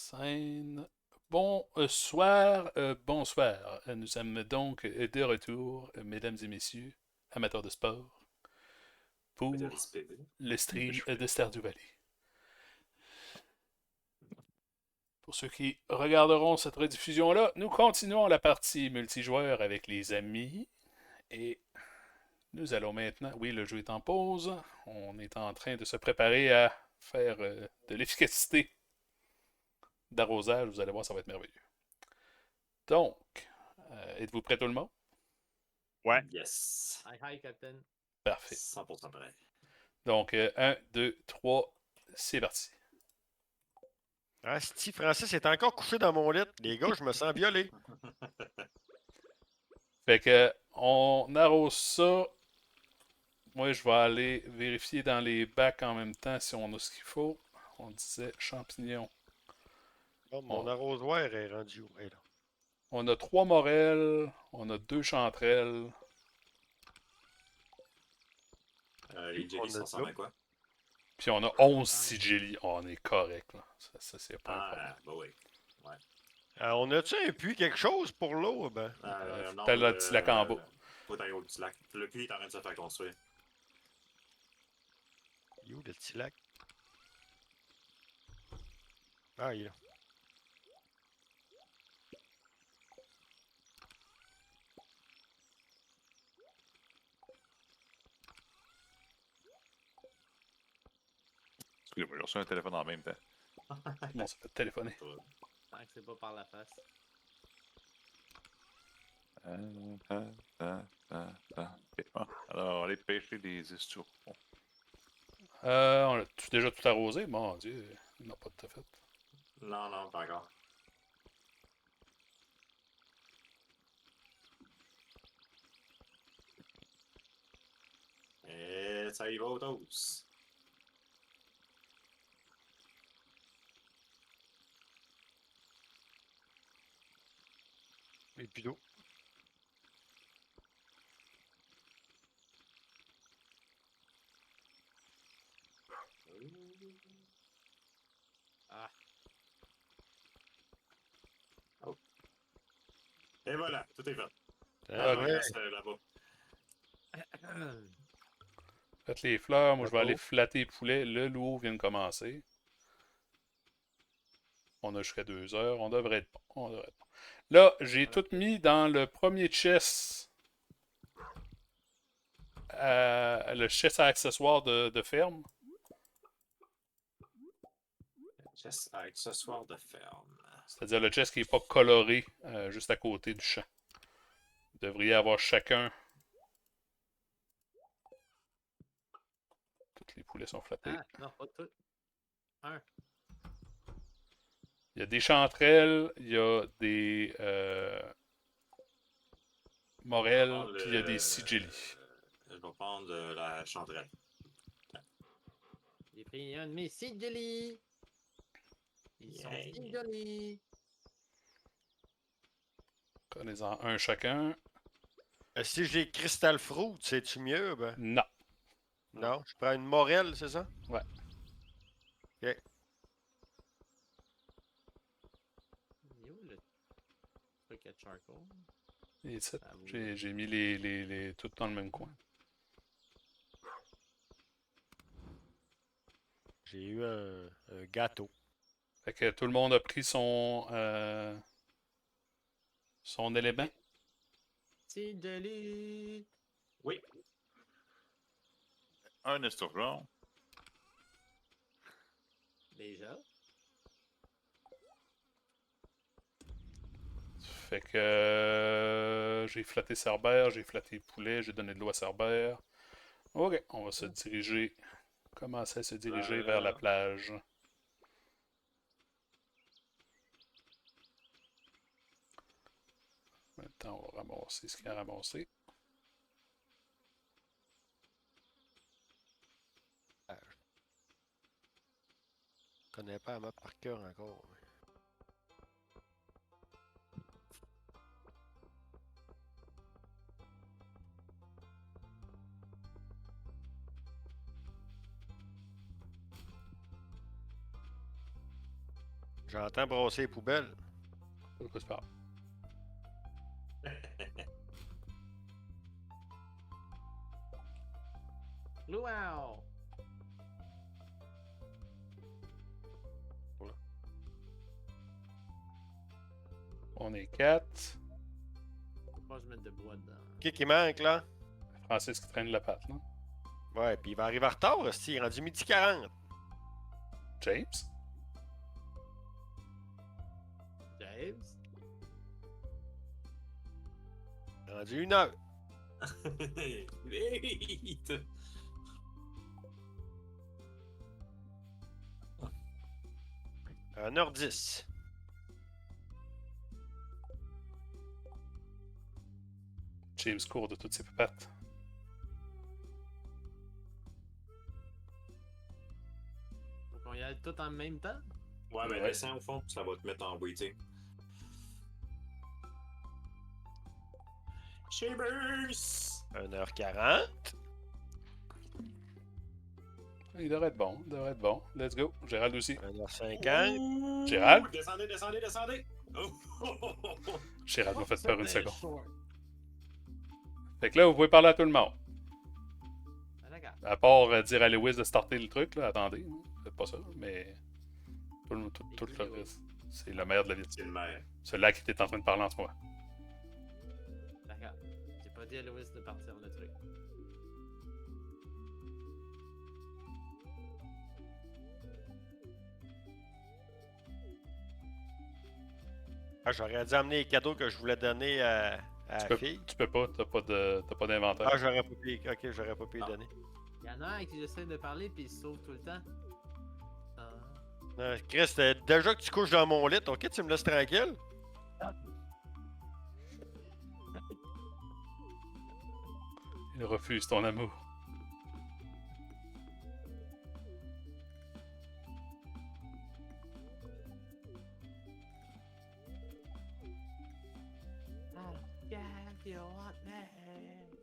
scène. Bonsoir, bonsoir. Nous sommes donc de retour, mesdames et messieurs, amateurs de sport, Vous pour avez spédé. le stream de Stardew Valley. Pour ceux qui regarderont cette rediffusion-là, nous continuons la partie multijoueur avec les amis. Et nous allons maintenant... Oui, le jeu est en pause. On est en train de se préparer à faire de l'efficacité d'arrosage. Vous allez voir, ça va être merveilleux. Donc, êtes-vous prêts tout le monde? Ouais. Yes. Hi, hi, Captain. Parfait. 100% prêt. Donc, 1, 2, 3, c'est parti. Ah, si Francis est encore couché dans mon lit. Les gars, je me sens violé. Fait que, on arrose ça. Moi, je vais aller vérifier dans les bacs en même temps si on a ce qu'il faut. On disait champignons. Bon, mon On, arrosoir est rendu où? Là. on a 3 morels, on a 2 chanterelles. Les jellies, On a ça de ressemble l'eau. à quoi? Puis on a 11 sigilli. Oh, on est correct, là. Ça c'est pas un problème. Ah, bah oui. Ouais. On a-tu un puits, quelque chose pour l'eau? Ben, Non, T'as le petit lac en bas. Faut aller au petit lac. Le puits est en train de se faire construire. il est où le petit lac? Ah, il est là. Excusez-moi, j'ai reçu un téléphone en même temps. Bon, ça fait téléphoner. Tant que c'est pas par la face. Ok, bon. Alors, on va aller pêcher des esturons. On a déjà tout arrosé? Mon Dieu, non, pas tout à fait. Non, non, pas encore. Et ça y va aux doses. Et puis d'eau. Ah, Oh. Et voilà, tout est fait. Ah, Ok. Il ouais. reste là-bas. Faites les fleurs, moi je vais aller D'accord. flatter les poulets. Le loup vient de commencer. On a jusqu'à 2 heures. On devrait être bon. On devrait être bon. Là, j'ai voilà. tout mis dans le premier chest. Le chest à accessoires de ferme. Just accessoire de ferme. C'est-à-dire le chest qui n'est pas coloré juste à côté du champ. Vous devriez avoir chacun. Tous les poulets sont flattés. Ah, non, pas tout. Un. Il y a des chanterelles, il y a des morels, puis il y a des sigilli. Je vais prendre la chandelle. J'ai pris un de mes sigilli. Ils sont Yay. si jolis. Prenez-en un chacun. Si j'ai Crystal Fruit, c'est-tu mieux? Ben, Non. non. Je prends une morelle, c'est ça? Ouais. Ok. Il est où le truc à charcoal? Et ça, Ah, oui. j'ai mis tout dans le même coin. J'ai eu un gâteau. Fait que tout le monde a pris son élément. Sigilli. Oui. Un esturgeon. Déjà. Fait que j'ai flatté Cerbère, j'ai flatté poulet, j'ai donné de l'eau à Cerbère. Ok, on va se diriger, commencer à se diriger vers la plage. Maintenant, on va ramasser ce qu'il y a à ramasser. Je connais pas la map par cœur encore. J'entends brasser les poubelles. C'est pas grave. Wow! On est 4. Faut pas que je mette de bois dedans. Qui manque, là? Francis qui traîne la patte, là. Ouais, puis il va arriver en retard, il est rendu midi 40. James? James? Rendu 1h. Vite! 1h10. James court de toutes ses pattes. Faut qu'on y aille tout en même temps? Ouais, mais Ouais. descends au fond, ça va te mettre en waiting. Shavers! 1h40. Il devrait être bon, il devrait être bon. Let's go. Gérald aussi. 1h50. Ouh, Gérald? Descendez, descendez, descendez! Oh, oh, oh, oh, oh. Gérald m'a fait peur une seconde. Short. Fait que là, vous pouvez parler à tout le monde. Ah, d'accord. À part dire à Lewis de starter le truc, là, attendez. Faites pas ça, mais. Tout le reste. C'est le maire de la ville. C'est le maire. Celui-là qui était en train de parler en ce moment. D'accord. J'ai pas dit à Louis de partir le truc. Ah, j'aurais dû amener les cadeaux que je voulais donner à la fille. Tu peux pas, t'as pas d'inventaire. Ah, j'aurais pas pu. Ok, j'aurais pas pu les Ah. donner. Il y en a un à qui j'essaie de parler puis il se sauve tout le temps. Ah. Chris, déjà que tu couches dans mon lit, ok, tu me laisses tranquille? Il refuse ton amour. Get your name.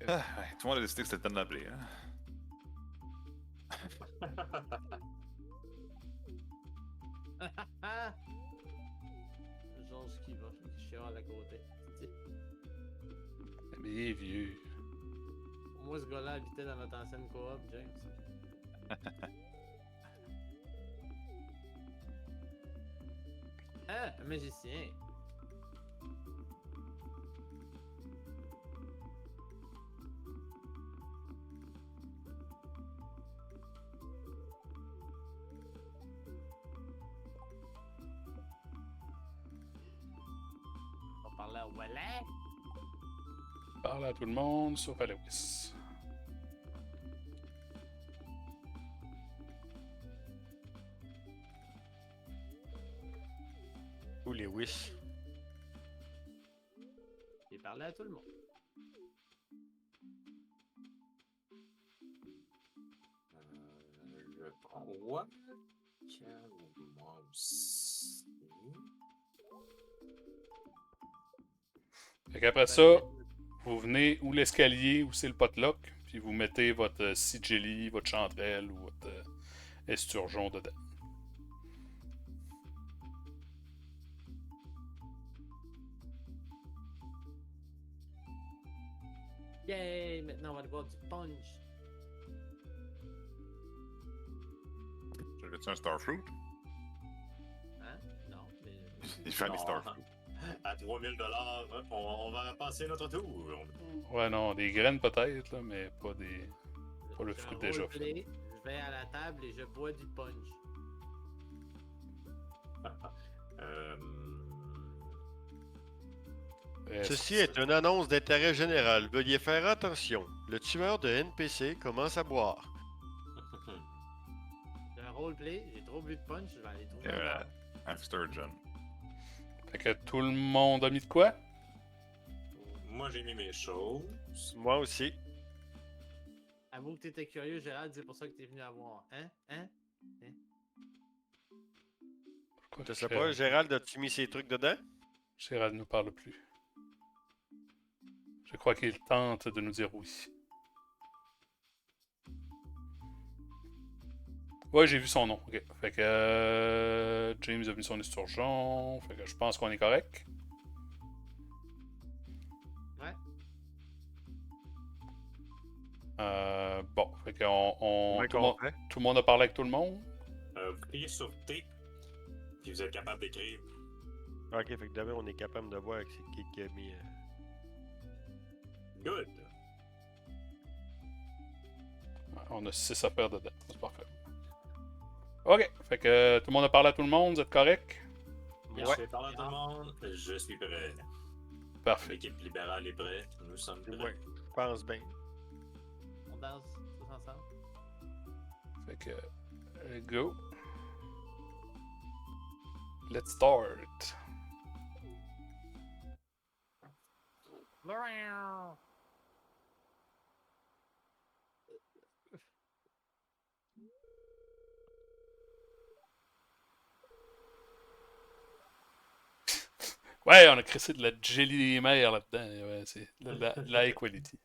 Ah, ouais, tout le monde a décidé que c'était le temps de l'appeler. Hein? Georges qui va chiale à côté. Mais il est vieux. Moi, ce gars-là habitait dans notre ancienne coop, James. Ah, un magicien. On parlait au Wallet. Parle à tout le monde, sauf à Lewis. Ou Lewis. J'ai parlé à tout le monde. Je crois que moi aussi. Fait qu'après ça, vous venez ou l'escalier ou c'est le potluck, puis vous mettez votre sigilly, votre chanterelle ou votre esturgeon dedans. Yay! Maintenant, on va aller boire du punch. J'avais-tu un Starfruit? Hein? Non, mais... Il fait des Non. Starfruit. À 3000 $, on va passer notre tour. Ouais, non, des graines peut-être, là, mais pas des. Pas le Je fruit fais un déjà roleplay, je vais à la table et je bois du punch. Euh, Ceci est une annonce d'intérêt général. Veuillez faire attention. Le tueur de NPC commence à boire. J'ai un roleplay, j'ai trop bu de punch, je vais aller trouver Et un voilà. bar. Un Sturgeon. Fait que tout le monde a mis de quoi? Moi, j'ai mis mes choses. Moi aussi. Avoue que t'étais curieux, Gérald, c'est pour ça que t'es venu à voir. Hein? Hein? Pourquoi Je sais pas, Gérald, as-tu mis ses trucs dedans? Gérald ne nous parle plus. Je crois qu'il tente de nous dire oui. Ouais, j'ai vu son nom. Ok. Fait que James a vu son esturgeon. Fait que je pense qu'on est correct. Ouais. Bon, fait que on, Ouais, tout, le monde, complet. tout le monde a parlé avec tout le monde. Vous cliquez sur T, puis vous êtes capable d'écrire. Ok, fait que demain, on est capable de voir c'est qui a mis. Good. Ouais, on a 6 affaires dedans. C'est parfait. Ok, fait que tout le monde a parlé à tout le monde. Vous êtes correct? Je Ouais. vais parler à tout le monde. Je suis prêt. Parfait. L'équipe libérale est prête. Nous sommes prêts. Ouais, je pense bien. On danse tous ensemble. Fait que go. Let's start. Ouais, on a crissé de la jelly des mers là-dedans. Ouais, c'est de la high quality.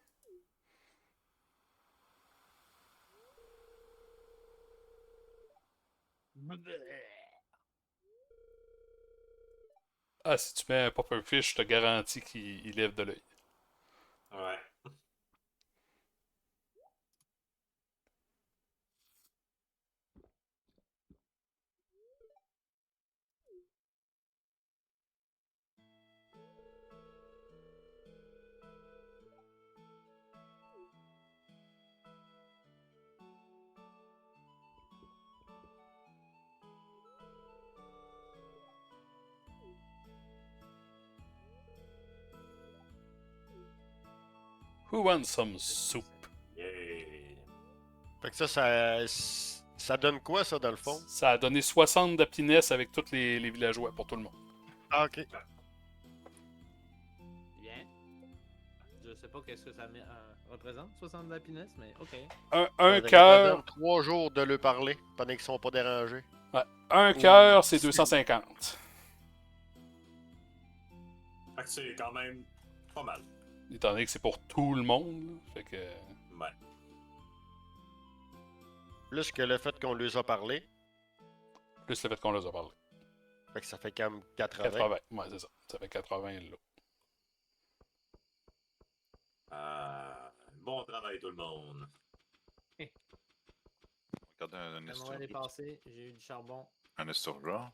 Ah, si tu mets un popper fish, je te garantis qu'il lève de l'œil. Ouais. Who wants some soup? Yeah. Fait que ça donne quoi, ça, dans le fond? Ça a donné 60 d'happiness avec tous les villageois pour tout le monde. Ah, ok. Bien. Je sais pas qu'est-ce que ça représente, 60 d'happiness, mais ok. Un Ça cœur. donne 3 jours de le parler pendant qu'ils sont pas dérangés. Ouais, un cœur, c'est 250. Fait que c'est quand même pas mal. Étant donné que c'est pour tout le monde. Là, fait que. Ouais. Plus que le fait qu'on lui a parlé. Plus le fait qu'on les a parlé. Fait que ça fait quand même 80. 80. Ouais, c'est ça. Ça fait 80 là. Bon travail tout le monde. Regardez un La Noël est esturgeon. passé, j'ai eu du charbon. Un esturgeon.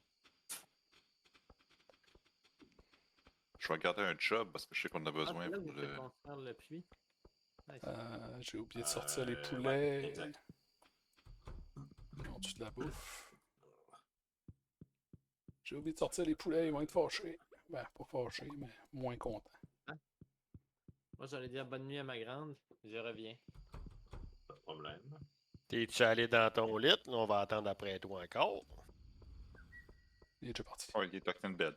Je vais regarder un job parce que je sais qu'on a Ah, besoin c'est là que pour vous faites le. construire le puits. Nice. J'ai oublié de sortir les Ouais, poulets. exact. Ils ont-tu de la bouffe? J'ai oublié de sortir les poulets, ils vont être fâchés. Ben, pas fâchés, mais moins contents. Moi, j'allais dire bonne nuit à ma grande. Je reviens. Pas de problème. T'es-tu allé dans ton lit? Là, on va attendre après toi encore. Il est déjà parti. Oh, il est tucked in bed.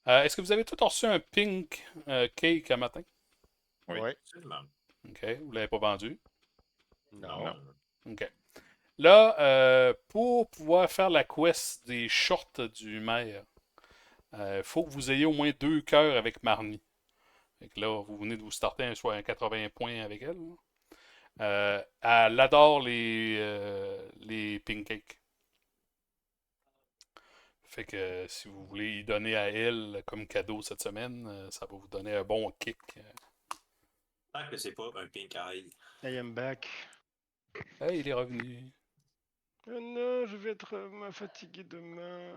Est-ce que vous avez tous reçu un pink cake un matin? Oui. Ouais. Absolument. Ok, vous l'avez pas vendu. Non. Ok. Là, pour pouvoir faire la quest des shorts du maire, faut que vous ayez au moins 2 cœurs avec Marnie. Fait que là, vous venez de vous starter soit un 80 points avec elle. Elle adore les pink cakes. Fait que si vous voulez y donner à elle comme cadeau cette semaine, ça va vous donner un bon kick. Tant que c'est pas un pink eye. I am back. Hey, il est revenu. Oh non, je vais être fatigué demain.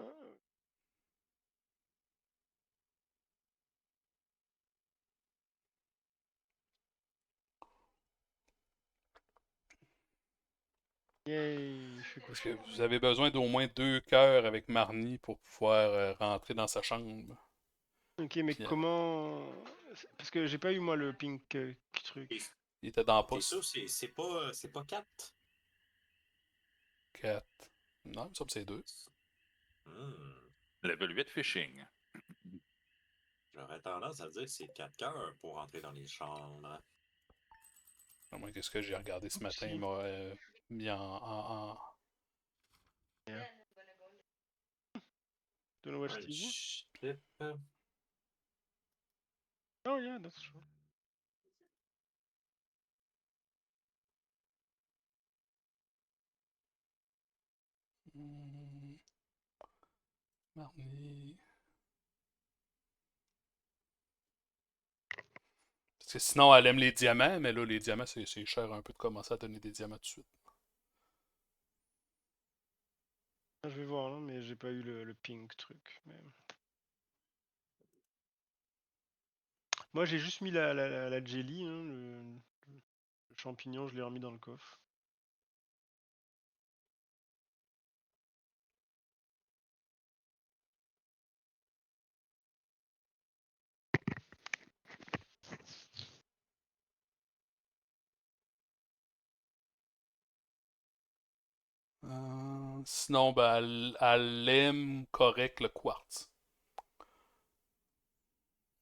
Yay, je suis Parce que couché. vous avez besoin d'au moins 2 cœurs avec Marnie pour pouvoir rentrer dans sa chambre. Ok, mais Puis, comment... Parce que j'ai pas eu moi le pink truc. il était dans le T'es poste. sûr c'est pas 4? 4. Non, il me semble que c'est 2. Hmm. Level 8 fishing. J'aurais tendance à dire que c'est 4 cœurs pour entrer dans les chambres. À moins que ce que j'ai regardé ce matin Oupsie. m'a mis en- Yeah. Don't know what Un Steve. chip. Oh yeah, that's true. Marnie. Parce que sinon, elle aime les diamants, mais là, les diamants, c'est cher un peu de commencer à donner des diamants tout de suite. Je vais voir là, mais j'ai pas eu le pink truc. Mais... Moi j'ai juste mis la jelly, hein, le champignon, je l'ai remis dans le coffre. Sinon, ben, elle aime correct le quartz.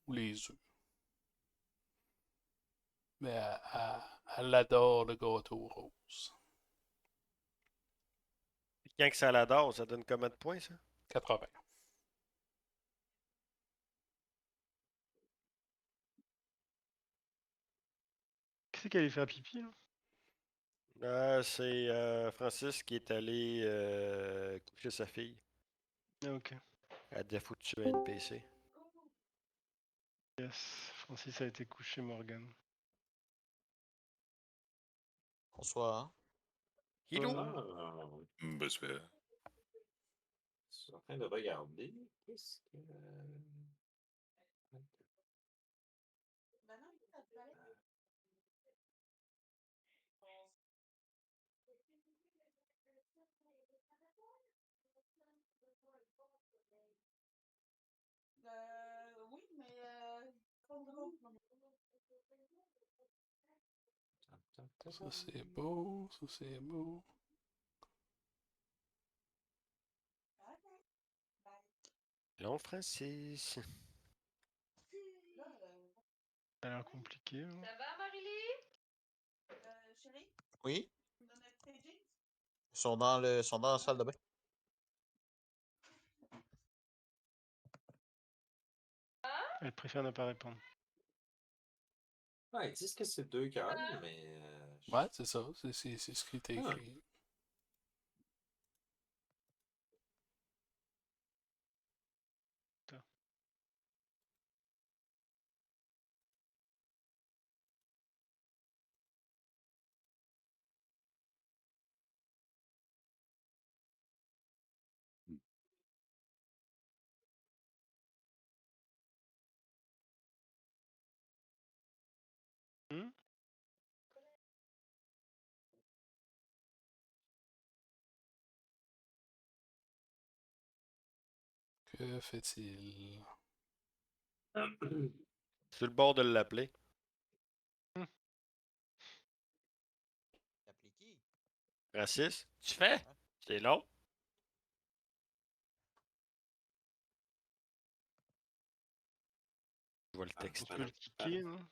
Ou les œufs. Mais elle adore le gâteau rose. Puis quand que ça l'adore, ça donne combien de points ça? 80. Qui c'est qui allait faire pipi là? C'est Francis qui est allé coucher sa fille. Ah, ok. À défaut de tuer un NPC. Yes, Francis a été couché, Morgan. Bonsoir. Hello! Ah, Ben, c'est fait. je suis en train de regarder. Qu'est-ce que. Ça, c'est beau. Ça, c'est beau. Non, Francis. Ça a l'air compliqué. Hein. Ça va, Marie-Lie? Oui? Ils sont dans la salle de bain. Elle préfère ne pas répondre. Ouais, ils disent que c'est 2 cœurs, mais. Ouais, c'est ça. C'est ce qui était Ah. écrit. Hmm? Que fait-il? Sur le bord de l'appeler. Appelez qui? Francis, tu fais? C'est long. Je vais le texter. Tu peux le kicker, non?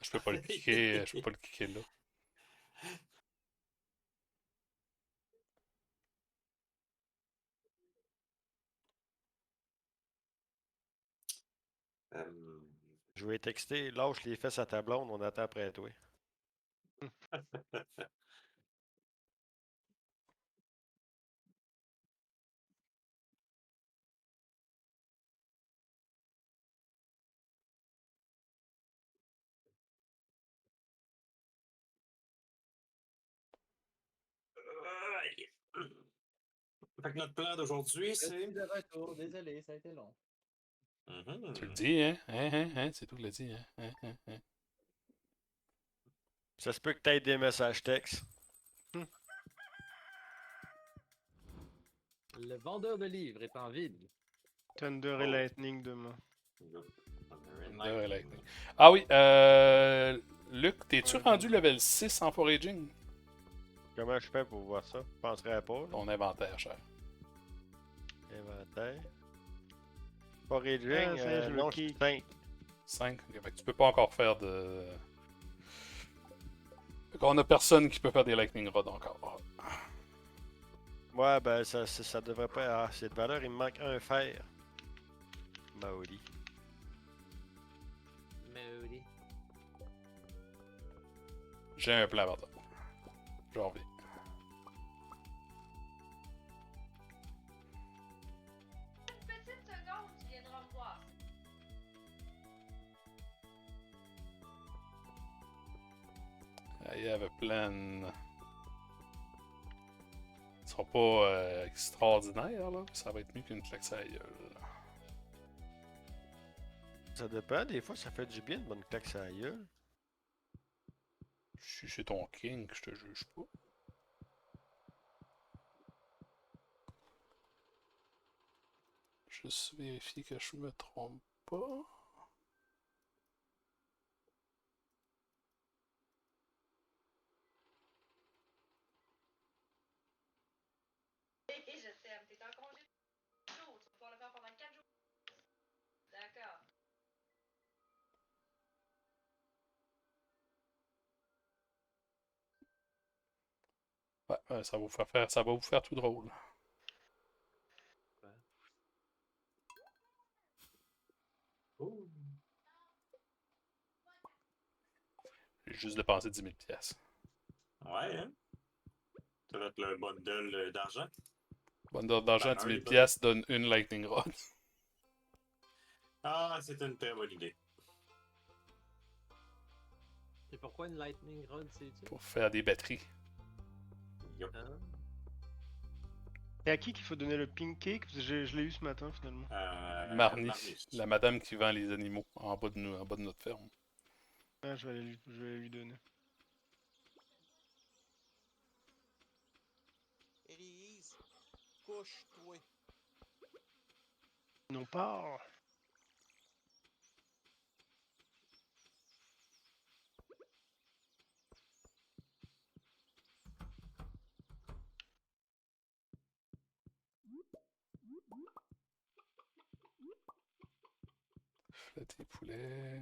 Je peux pas le kicker, je peux pas le kicker là. Je vais texter. Lâche les fesses à ta blonde, on attend après toi. Fait que notre plan d'aujourd'hui, Je c'est. suis de retour, désolé, ça a été long. Tu le dis, hein? C'est tout que le dit, hein? Ça se peut que tu aies des messages textes. Le vendeur de livres est en vide. Thunder et Lightning demain. Thunder et Lightning. Ah oui, Luc, t'es-tu rendu level 6 en foraging? Comment je fais pour voir ça? Je penserais pas. Là. Ton inventaire, cher. Inventaire. Pas raging, je non, le je suis kick. 5. 5. Ok, fait que tu peux pas encore faire de. Fait qu'on a personne qui peut faire des Lightning Rod encore. Ouais, ben ça devrait pas. Ah, c'est de valeur, il me manque un fer. Maori. Mais oui. J'ai un plan, pardon. J'en reviens. Une petite seconde, tu viendras me voir. Il y avait plein. Ce sera pas extraordinaire, là. Ça va être mieux qu'une claque à la gueule. Ça dépend, des fois ça fait du bien de bonne claque sur la gueule. Je suis chez ton king, je te juge pas. Juste vérifier que je me trompe pas. Et je t'aime, t'es en congé de 4 jours, tu vas pouvoir le faire pendant 4 jours. D'accord. Ouais, ça va vous ça va vous faire tout drôle. Oh. J'ai juste dépensé 10 000 pièces. Ouais, hein? Ça va être le bundle d'argent. Bundle d'argent, Ben, 10 un 000 des pièces donne une Lightning Rod. Ah, c'est une très bonne idée. Et pourquoi une Lightning Rod, sais-tu? Pour faire des batteries. Yup. Hein? C'est à qui qu'il faut donner le pink cake? Parce que je l'ai eu ce matin finalement. Marnie, la madame qui vend les animaux en bas de notre ferme. Ah, je vais aller lui donner. Élise, couche-toi. Non pas. Flatter poulet.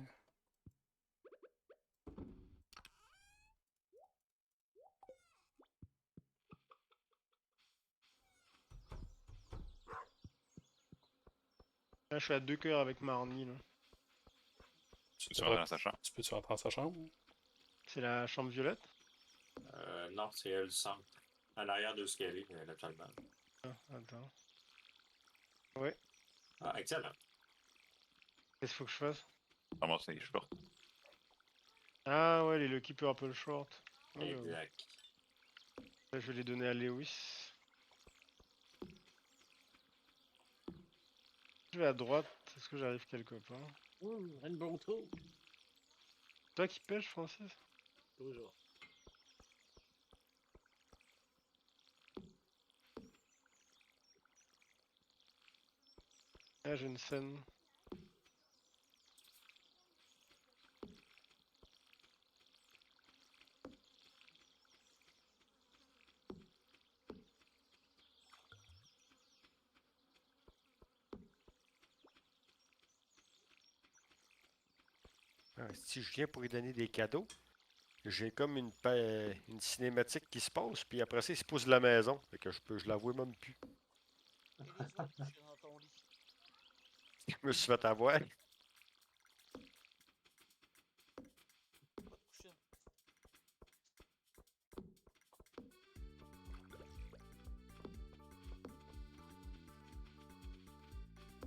Là, je suis à 2 cœurs avec Marnie. Là. Tu Tu vas dans sa chambre. Tu peux-tu rentrer dans sa chambre? C'est la chambre violette? Non, c'est elle, le centre. À l'arrière de ce qu'elle est, naturellement. Ah, attends. Ah, excellent. Qu'est-ce qu'il faut que je fasse? Ramasse les shorts. Ah ouais, les Lucky Purple Short. Oh, là, Exact. là, je vais les donner à Lewis. Je vais à droite. Est-ce que j'arrive quelque part? Rainbow Trou! Toi qui pêches, Francis? Toujours. Ah, j'ai une scène. Ah, si je viens pour lui donner des cadeaux, j'ai comme une cinématique qui se passe, puis après ça, il se pousse de la maison. Fait que je la vois même plus. Élise, va te coucher dans ton lit. Je me suis fait avoir. Va te coucher.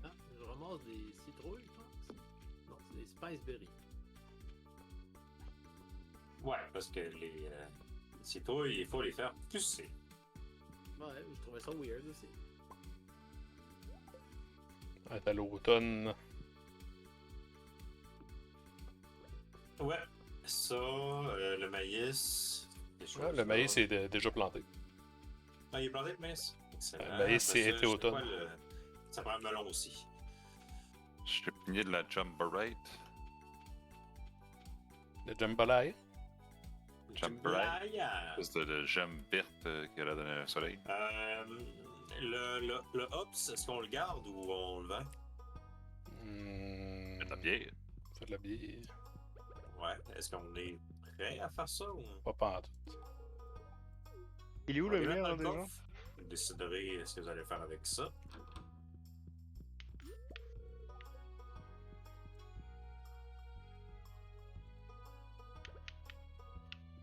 Ah, je ramasse des citrouilles, je pense. Non, c'est des Spiceberries. Ouais, parce que les citrouilles, il faut les faire pousser. Ouais, je trouvais ça weird aussi. Ouais, à l'automne. Ouais, ça, le maïs. des choses Ouais, le là. maïs est déjà planté. Ah, il est planté le maïs? Excellent. Le maïs, c'est Après ça, été-automne. c'est quoi ça prend un melon aussi. Je suis pigné de la Jumperite. Le jambalaya. Jumperite. Jambalaya. C'est de gemme verte qui a l'air d'un soleil. Le hops, est-ce qu'on le garde ou on le vend? bière. Faire de la bière. Ouais. Est-ce qu'on est prêt à faire ça ou. Pas pantoute. Il est où On le les met mien dans là, le déjà? coffre. Vous déciderez ce que vous allez faire avec ça.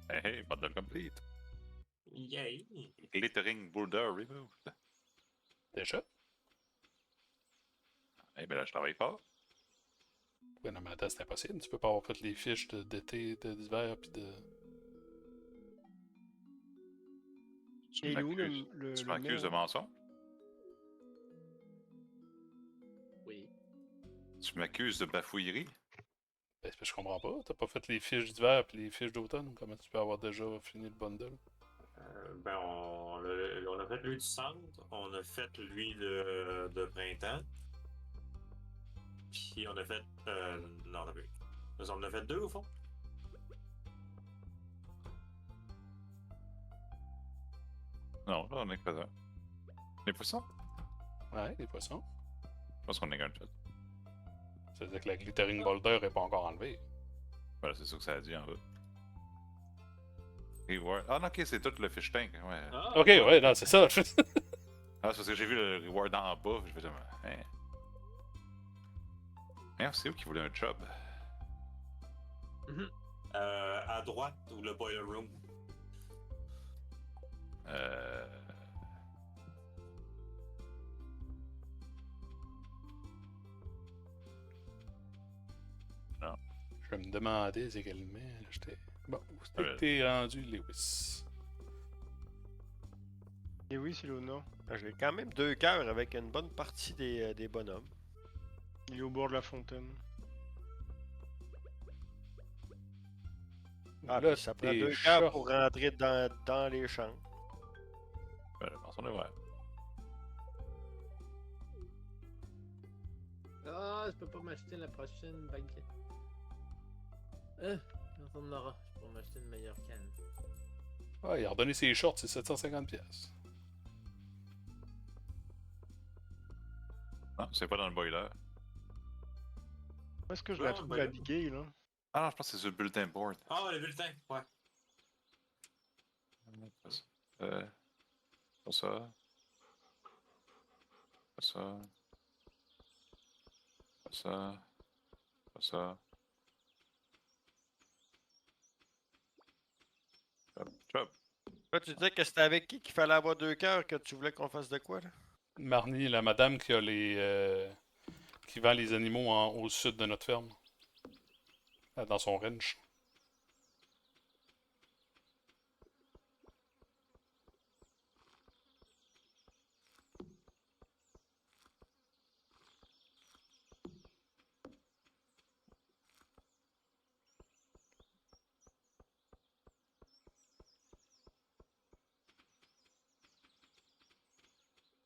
Hey, hey, bundle complete. Yay! Glittering boulder removed. Déjà? Eh ben là, je travaille pas. Ouais, non, mais attends, c'est impossible. Tu peux pas avoir fait les fiches d'été, d'hiver, puis de. Tu Et il est où le, m'accuses le, tu le m'accuses de maire? mensonge? Oui. Tu m'accuses de bafouillerie? Ben, c'est parce que je comprends pas. T'as pas fait les fiches d'hiver puis les fiches d'automne. Comment tu peux avoir déjà fini le bundle? Ben, on a fait lui du centre, on a fait lui de printemps, puis on a fait. Non, on a vu. On en a fait deux au fond. Non, là, on est pas ça. Les poissons? Ouais, les poissons. Je pense qu'on est qu'un de fait. C'est-à-dire que la glittering boulder est pas encore enlevée. Voilà, c'est ça que ça a dit en bas. Reward. Ah, non, ok, c'est tout le fish tank. Ouais. Ah, Ok, ouais, non, c'est ça. Ah, c'est parce que j'ai vu le reward en bas. Je vais dire, hein. Hein, c'est où qui voulait un job? À droite, ou le boiler room. Euh. Je vais me demander également. J'étais. Bon, où c'était que Ouais. t'es rendu, Lewis? Et oui, c'est Léonard. J'ai quand même 2 cœurs avec une bonne partie des bonhommes. Il est au bord de la fontaine. Ah, Là, puis ça prend tes 2 shorts. cœurs pour rentrer dans les champs. Ben, je pense qu'on est vrai. Ah, je peux pas m'acheter la prochaine bague. Quand on en aura, je peux m'acheter une meilleure canne. Ouais, il a redonné ses shorts, c'est 750$. Non, c'est pas dans le boiler. Où est-ce que je Ouais, la trouve, ben la là. bigay, là? Ah non, je pense que c'est sur le bulletin board. Ah, le bulletin, ouais. Pas ça. Pas ça. Pas ça. Pas ça. Job. Job. Toi, tu disais que c'était avec qui qu'il fallait avoir 2 cœurs, que tu voulais qu'on fasse de quoi, là? Marnie, la madame qui a les. Qui vend les animaux au sud de notre ferme. Dans son ranch.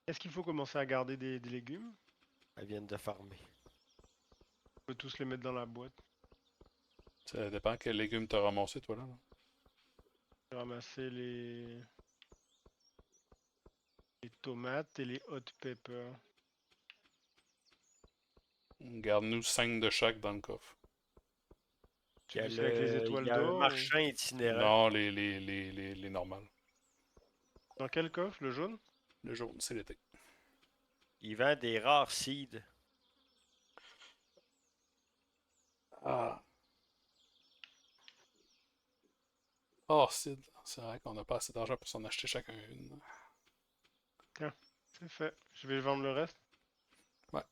Est-ce qu'il faut commencer à garder des légumes? Elles viennent de farmer. On peut tous les mettre dans la boîte. Ça dépend quel légume t'as ramassé, toi, là. J'ai ramassé les tomates et les hot peppers. Garde-nous 5 de chaque dans le coffre. Il y a, Celui avec les étoiles il y a un d'or. marchand itinérant. Non, les normales. Dans quel coffre? Le jaune? Le jaune, c'est l'été. Il vend des rares seeds. Ah. Oh, c'est vrai qu'on n'a pas assez d'argent pour s'en acheter chacun une. C'est fait. Je vais vendre le reste. Ouais.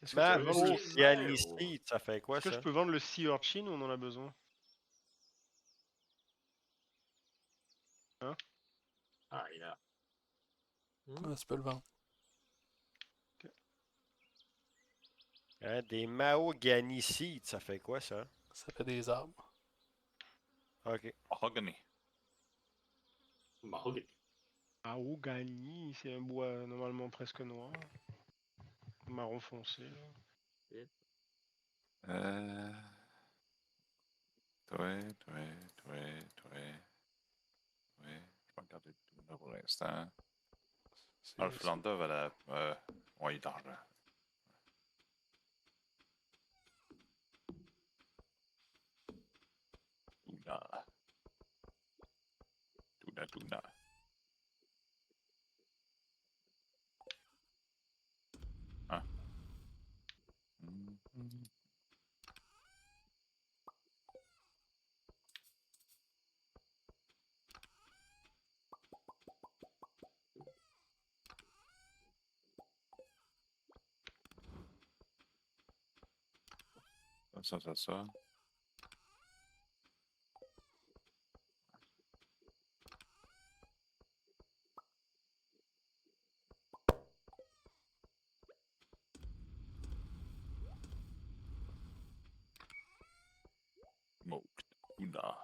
Est-ce que Ben, tu peux vendre oh, le... Est-ce il y a Ouais, une oh. seed, ça fait quoi, Est-ce que ça? je peux vendre le Sea Urchin ou on en a besoin? Ah, il a. Ah, tu peux le vendre. Hein, des mahogany seeds, ça fait quoi, ça? Ça fait des arbres. Ok. Mahogany. Mahogany. Mahogany, c'est un bois normalement presque noir. Marron foncé. Là. Toi. Je vais regarder tout là pour l'instant. Alflanda va la. Ouais, il est d'argent. Tuna. Ah. Ça. Smoked tuna.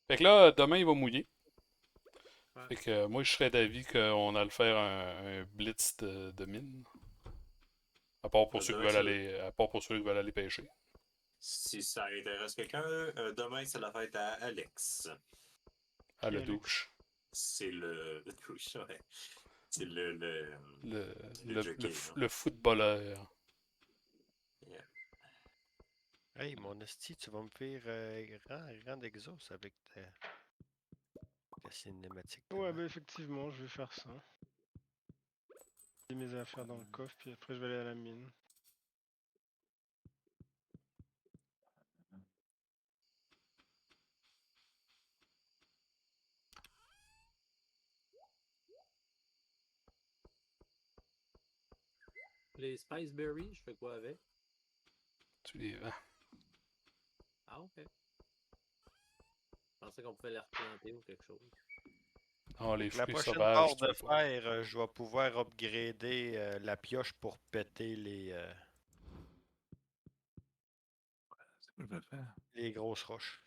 Fait que là, demain, il va mouiller. Ouais. Fait que moi, je serais d'avis qu'on a le faire un blitz de mine. À part pour ceux qui Demain, veulent aller, à part pour ceux qui veulent aller pêcher. Si ça intéresse quelqu'un, demain, c'est la fête à Alex. À le Alex. douche. C'est le. Ouais. C'est Le jockey, le footballeur. Yeah. Hey, mon esti, tu vas me faire grand exos avec ta cinématique. Ouais, demain. bah effectivement, je vais faire ça. J'ai mes affaires dans le coffre, puis après je vais aller à la mine. Les Spice Berries, je fais quoi avec? Tu les vends. Ah, ok. Je pensais qu'on pouvait les replanter ou quelque chose. Non, les Fait que la fruits prochaine sauvages, barre tu de peux pas. fer, je vais pouvoir upgrader la pioche pour péter C'est quoi je vais faire? les grosses roches.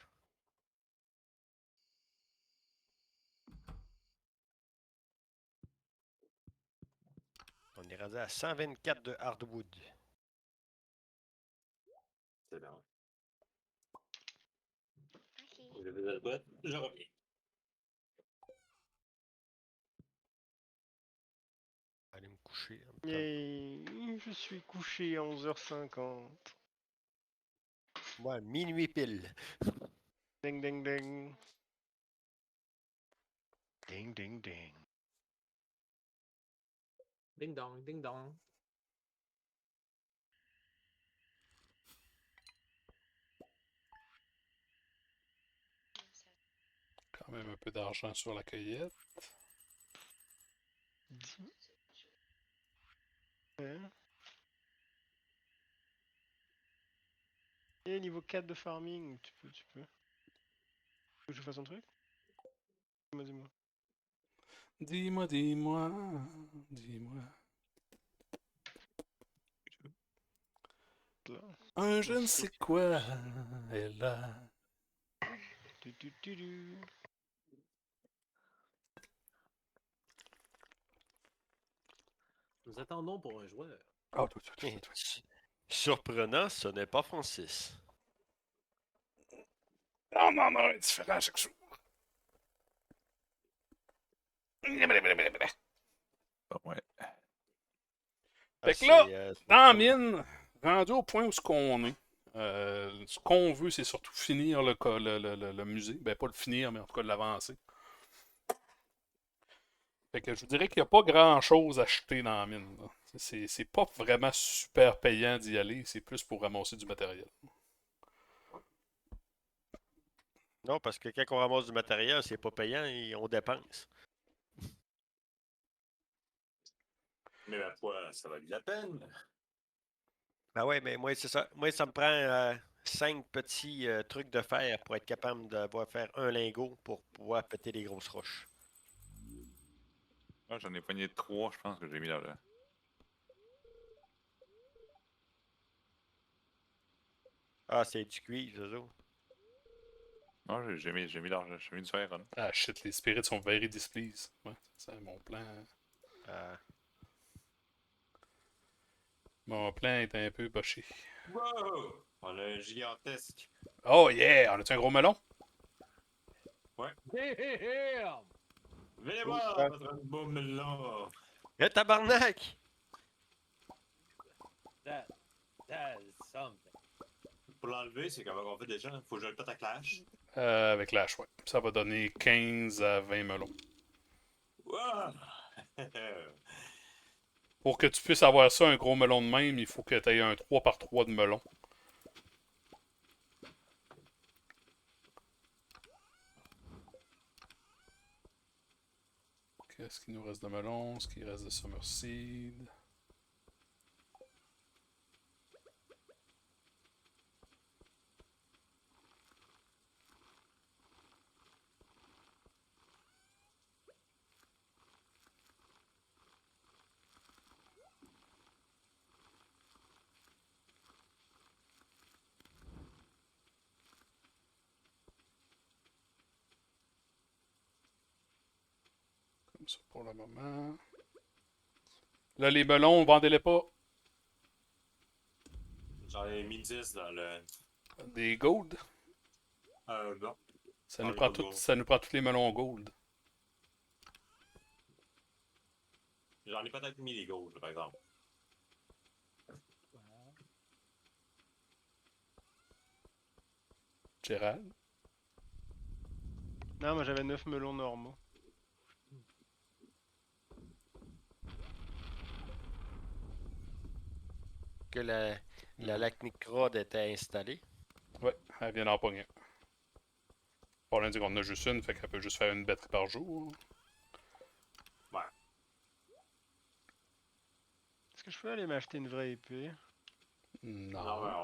On est rendu à 124 de hardwood. C'est bon. Ok. Je vais à la boîte, je reviens. Aller me coucher. en me Yay, je suis couché à 11h50. Ouais, minuit pile. Ding ding ding. Ding ding ding. Ding dong, ding dong. Quand même un peu d'argent sur la cueillette. Ouais. Et niveau 4 de farming, tu peux. Tu veux que je fasse un truc? Dis-moi. Dis-moi. Là. Un je ne sais quoi est là. Du. Nous attendons pour un joueur. Ah, tout. Surprenant, ce n'est pas Francis. Non, c'est différent à chaque jour. Bon, ouais. Fait que c'est, là, c'est dans la cool. mine, rendu au point où ce qu'on est, ce qu'on veut, c'est surtout finir le musée. Ben, pas le finir, mais en tout cas l'avancer. Fait que je vous dirais qu'il n'y a pas grand-chose à acheter dans la mine. là. C'est pas vraiment super payant d'y aller, c'est plus pour ramasser du matériel. Non, parce que quand on ramasse du matériel, c'est pas payant et on dépense. Mais ma foi, ça valait la peine. Ben ouais, mais moi, c'est ça. Moi, ça me prend 5 petits trucs de fer pour être capable de pouvoir faire un lingot pour pouvoir péter les grosses roches. Moi, j'en ai pogné 3, je pense, que j'ai mis là. Ah, c'est du cuivre, ça. Non, j'ai mis l'argent, j'ai mis du fer. Hein. Ah shit, les spirits sont very displeased. Ouais, c'est mon plan. Ah, Mon plan est un peu botché. Wow! On a un gigantesque. Oh yeah! On a-tu un gros melon? Damn! Venez Oh, voir ça. votre beau melon! Eh, tabarnak! That is something. Pour l'enlever, c'est comment on fait déjà? Faut que je le pète à clash. Avec la ouais. Ça va donner 15 à 20 melons. Wow! Pour que tu puisses avoir ça, un gros melon de même, il faut que tu aies un 3x3 de melon. Qu'est-ce qu'il nous reste de melon? Ce qui reste de Summer Seed? Comme ça pour le moment. Là, les melons, vendez-les pas. J'en ai mis 10 dans le. Des gold. Non. Ça Ah, nous les prend gold tout, gold. ça nous prend tous les melons gold. J'en ai peut-être mis les gold, par exemple. Gérald. Non, moi j'avais 9 melons normaux. Que la lacnicrode était installée. Ouais, elle vient d'en pogner. Le problème, c'est qu'on en a juste une, fait qu'elle peut juste faire une batterie par jour. Est-ce que je peux aller m'acheter une vraie épée? Non. Non, mais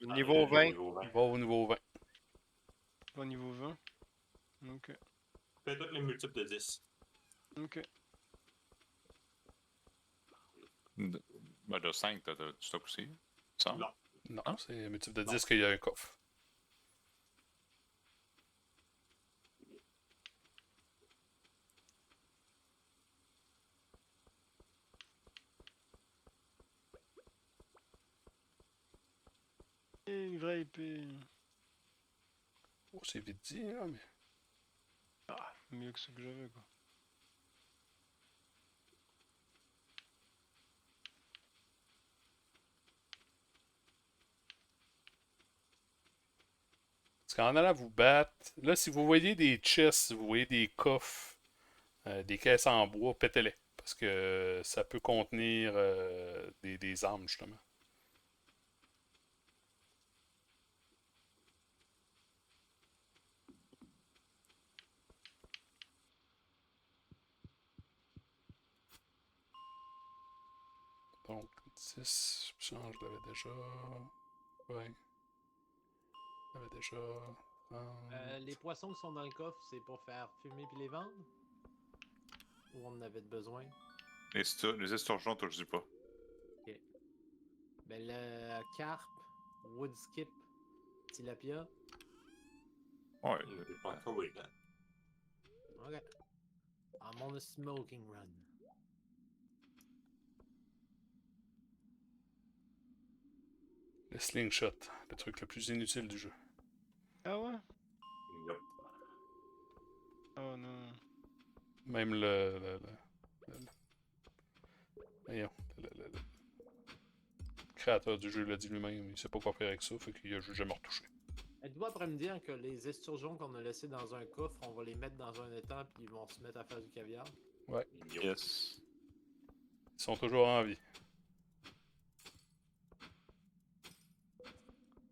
on. Niveau 20. Niveau 20. Va au niveau 20. Au niveau 20? Ok. Fais tous les multiples de 10. Ok. Ben, de 5, t'as du stock aussi. Ça? Non. Non, Ah. c'est multiple de 10 qu'il y a un coffre. Et une vraie épée. Oh, c'est vite dit, là, mais. Ah, mieux que ce que j'avais quoi. Parce qu'en allant vous battre, là, si vous voyez des chests, si vous voyez des coffres, des caisses en bois, pétez-les. Parce que ça peut contenir des armes, justement. Donc, 10, je l'avais déjà. Ouais. Je l'avais déjà. 30. Les poissons qui sont dans le coffre, c'est pour faire fumer puis les vendre? Ou on en avait besoin? Les esturgeons, toi, je dis pas. Ben le carpe, wood skip, tilapia. Ouais. Il pas trop oui, là. Ok. I'm on a smoking run. Le slingshot, le truc le plus inutile du jeu. Ah ouais? Yup. Oh non. Même voyons, le créateur du jeu l'a dit lui-même, il sait pas quoi faire avec ça, fait qu'il a juste jamais retouché. Êtes-vous après me dire que les esturgeons qu'on a laissés dans un coffre, on va les mettre dans un étang puis ils vont se mettre à faire du caviar? Yup. Yes. Ils sont toujours en vie.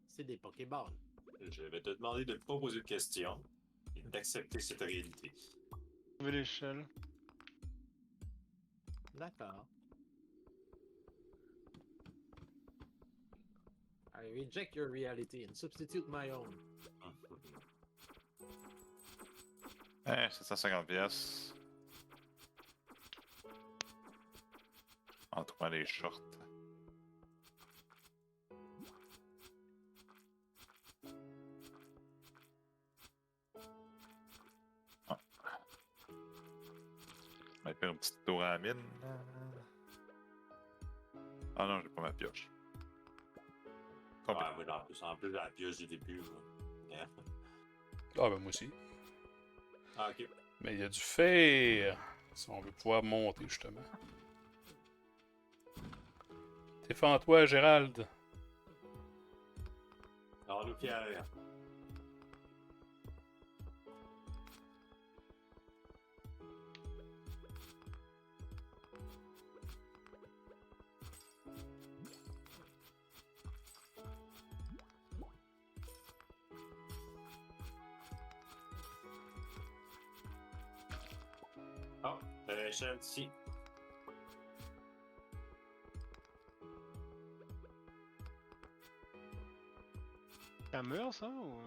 C'est des Pokéballs. Je vais te demander de ne pas poser de questions et d'accepter cette réalité. Trouver l'échelle. D'accord. I reject your reality and substitute my own. Hein, 750 pièces. En trouvant les shorts. Ah. On va faire un petit tour à la mine. Ah non, j'ai pas ma pioche. Ouais, moi, en plus de la pioche du début. Là. Yeah. Ah, ben moi aussi. Ah, ok. Mais il y a du fer. Si on veut pouvoir monter, justement. Défends-toi, Gérald. Alors, nous, Pierre. Oh, chaîne ici. Ça meurt, ça, ou...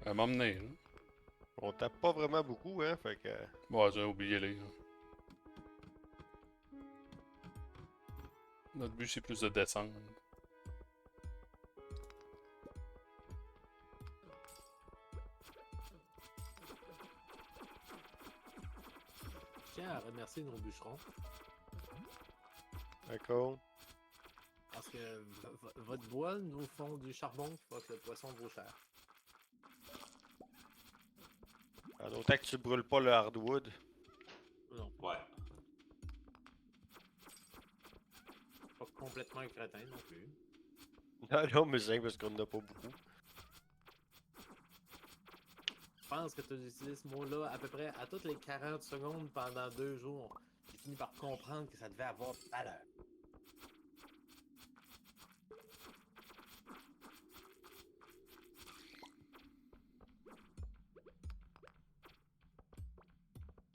À m'emmener, là. On tape pas vraiment beaucoup, hein, fait que... Bon, j'ai oublié les. Notre but, c'est plus de descendre. Je tiens à remercier nos bûcherons. D'accord. Parce que votre bois nous font du charbon qui fait que le poisson vaut cher. En autant que tu brûles pas le hardwood. Non, Ouais. pas complètement un crétin non plus. Non, non, mais c'est parce qu'on en a pas beaucoup. Je pense que tu as utilisé ce mot-là à peu près à toutes les 40 secondes pendant 2 jours. J'ai fini par comprendre que ça devait avoir valeur.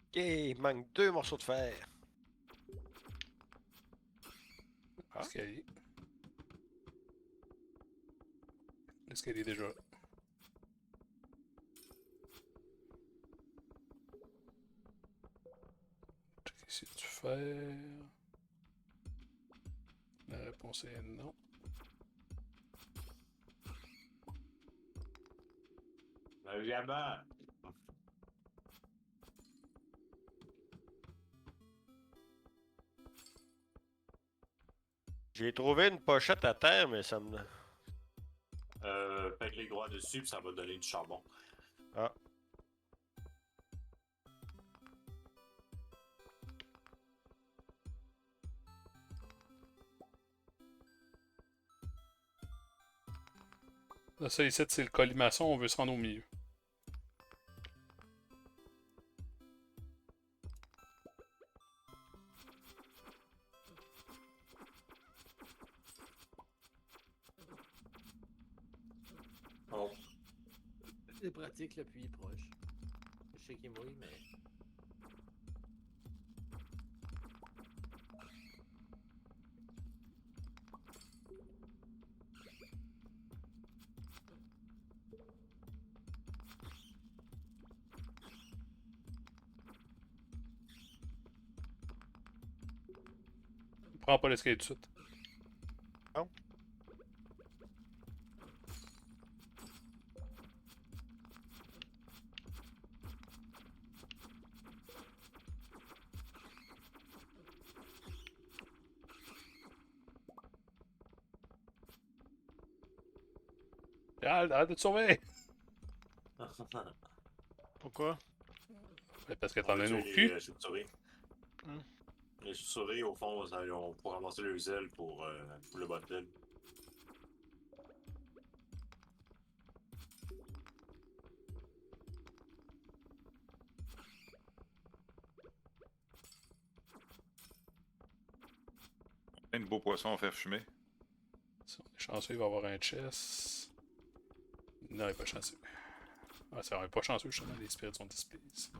Ok, il manque 2 morceaux de fer. L'escalier. L'escalier est déjà là. Checker si tu fer. La réponse est non. Un diamant. J'ai trouvé une pochette à terre, mais ça me... Faites les droits dessus, puis ça va donner du charbon. Ah. Là, ça ici, c'est le colimaçon, on veut se rendre au milieu. Oh. C'est pratique, le puits est proche. Je sais qu'il mouille, mais... Prends pas l'escalier tout de suite. Non. Gérald, arrête de te surveiller! Pourquoi? Ben, parce que On t'en va as tuer nos les culs. chauves-souris. Hmm. Les chauves-souris, au fond, on pourra ramasser leurs ailes pour le bottle. Plein de beaux poissons à faire fumer. Si on est chanceux, il va y avoir un chest. Non, il est pas chanceux. Ah, c'est pas chanceux, justement, les spirits sont displeased.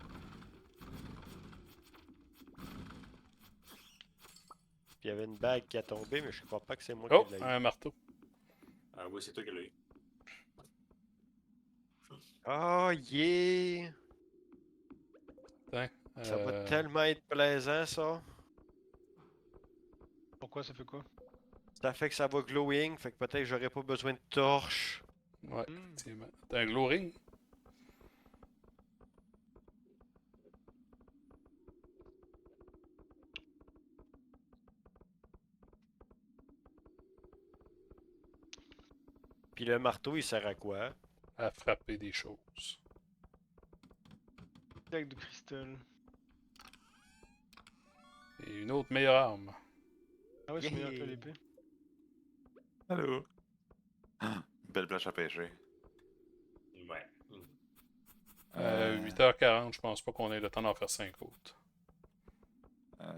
Il y avait une bague qui a tombé, mais je crois pas que c'est moi Oh, qui l'ai eu. un marteau. Ah oui, c'est toi qui l'as eu. Oh yeah! Tiens, Ça va tellement être plaisant, ça. Pourquoi ça fait quoi? Ça fait que ça va glowing, fait que peut-être j'aurais pas besoin de torche. Ouais, Hmm. effectivement. T'as un glow ring? Puis le marteau, il sert à quoi? À frapper des choses. Dague de cristal. Et une autre meilleure arme. Ah ouais, c'est meilleur que Yeah. l'épée. Allô? Belle planche à pêcher. Ouais. 8h40, je pense pas qu'on ait le temps d'en faire 5 autres. On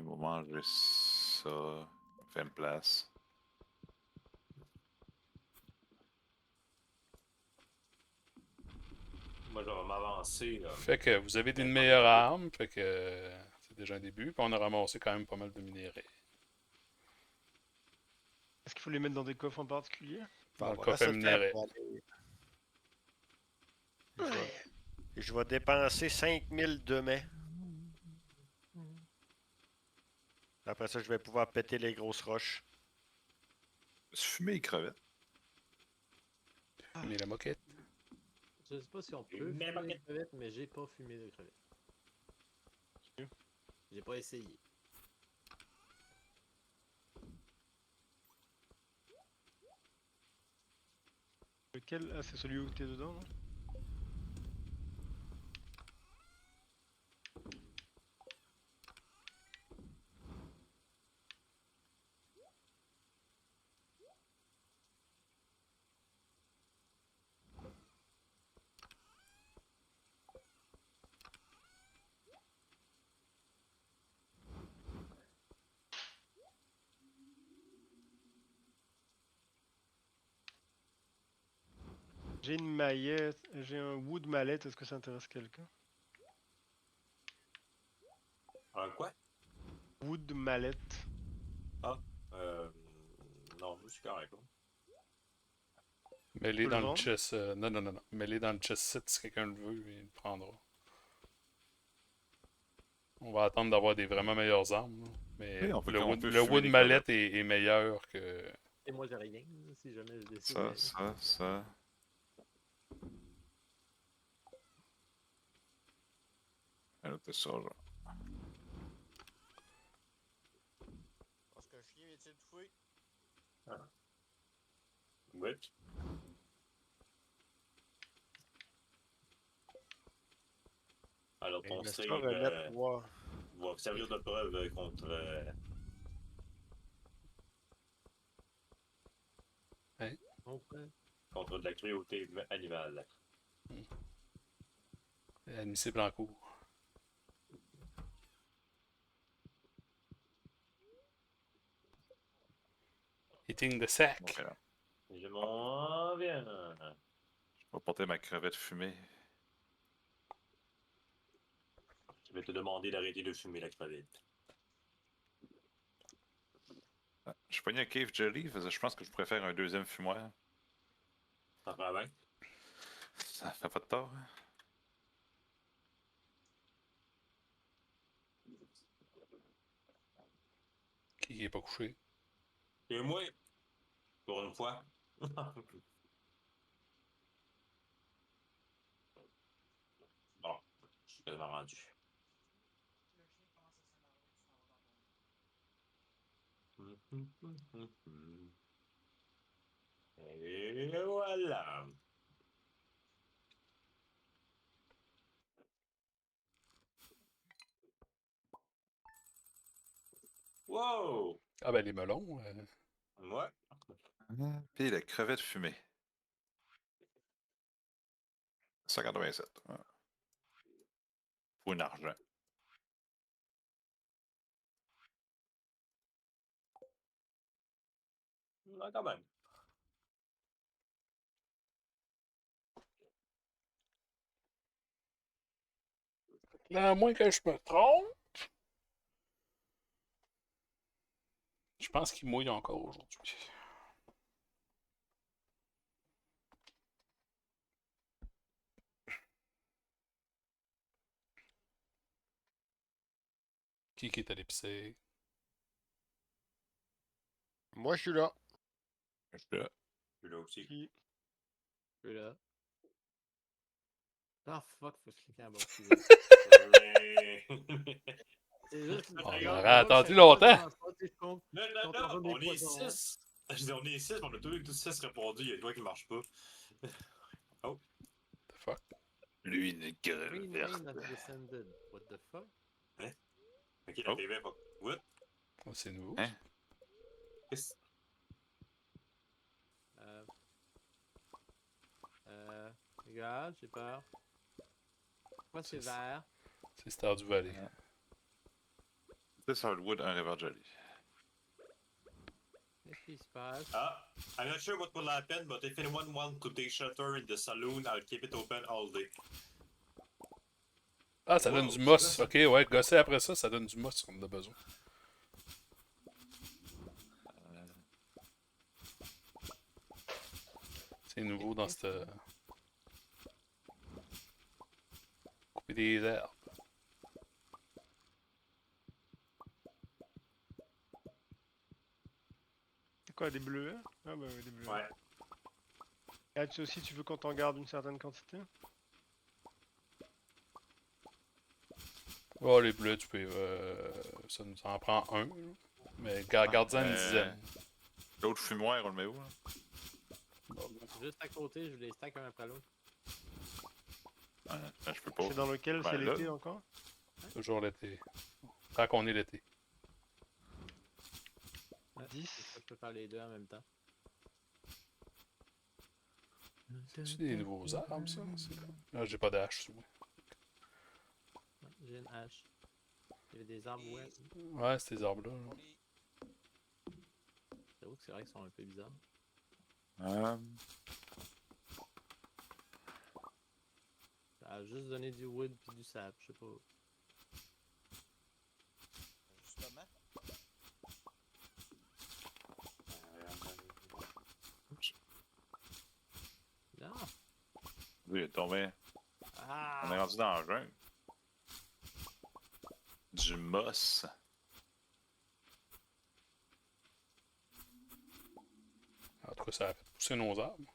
va manger ça. Fait une place. Moi, je vais m'avancer. Là. Fait que vous avez une meilleure arme, fait que c'est déjà un début, puis on a ramassé quand même pas mal de minerais. Est-ce qu'il faut les mettre dans des coffres en particulier? Dans le On va coffre à se faire minerais. pour aller- Je vais dépenser 5000 demain. Après ça, je vais pouvoir péter les grosses roches. Fumer les crevettes. Mais la moquette. Je sais pas si on peut Mais fumer pas des que- crevettes, mais j'ai pas fumé de crevettes. J'ai pas essayé. Lequel? Ah, c'est celui où t'es dedans, là? J'ai une maillette, j'ai un wood mallette, est-ce que ça intéresse quelqu'un? Un quoi? Wood mallette. Non, je suis correct. Là. Mets-les peux le dans le vendre? chest. Non. Mets-les dans le chest set si quelqu'un le veut, il le prendra. On va attendre d'avoir des vraiment meilleures armes. Là. Mais Oui, on peut- le on wood, peut le fumer wood des mallet est meilleur que. Et moi, j'ai rien, si jamais je décide. Ça. Un autre ça, genre. Parce qu'un chien est-il touffé? Oui. Alors, ton Mais ça, save remettre, voir. va servir de preuve contre, Okay. contre de la cruauté animale. Admissible en cours. Hitting the sack. Donc, Je m'en viens. je vais porter ma crevette fumée. Je vais te demander d'arrêter de fumer la crevette. Je pognais un cave jelly, je pense que je pourrais faire un deuxième fumoir. Ça fait bien? Ça fait pas de tort. Hein? Qui est pas couché. Et moi, pour une fois. Bon, je suis quasiment rendu. Et voilà. Wow! Ah ben les melons. Ouais. Puis la crevette fumée. 187. Ouais. Pour un argent. Ouais, quand même. À moins que je me trompe. Je pense qu'il mouille encore aujourd'hui. Qui est à l'épicerie? Moi, je suis là. Je suis là. Je suis là aussi. Qui... Je suis là. Ah fuck, faut que je clique en bas. C'est juste. On aurait attendu longtemps. Non, on est 6. Je dis, on est 6, on a tous 6 répondu, il y a toi qui marche pas. The fuck? Lui, une gueule Green verte. Lane of Descended. What the fuck? Ok, la Oh. TV, pas. What? Oh, c'est nouveau. Hein? Qu'est-ce- Regarde, j'ai peur. Pourquoi c'est C'est- vert? C'est Stardew Valley. 10 hardwood, un river jelly. Qu'est-ce qui se passe? Ah, I'm not sure what will happen, but if anyone wants to take shelter in the saloon, I'll keep it open all day. Ah, ça Wow, donne du c'est moss. ça. Ok, ouais, gosser après ça, ça donne du moss si on en a besoin. C'est nouveau dans cette. Couper des herbes. C'est quoi, des bleus? Ah bah oui, des bleus. Ouais. Et là-dessus aussi, tu veux qu'on t'en garde une certaine quantité? Oh, les bleus, tu peux. Ça nous en prend un. Là. Mais garde-en une dizaine. L'autre fumoir, on le met où? Là? Juste à côté, je les stack un après l'autre. Je peux pas. C'est dans lequel? Ben C'est là. l'été encore? Toujours l'été. Tant qu'on est l'été. Ouais, 10. Je peux faire les deux en même temps. C'est des nouveaux arbres, ça? Là, j'ai pas d'hache sous moi. Ouais, j'ai une hache. Il y avait des arbres ouverts. Ouais, c'est ces arbres-là. Là. J'avoue que c'est vrai qu'ils sont un peu bizarres. Ça a juste donné du wood puis du sap, je sais pas. Justement. Non! Lui, il est tombé. Ah! On est rendu dans le jungle. Du moss. En tout cas, ça a fait pousser nos arbres.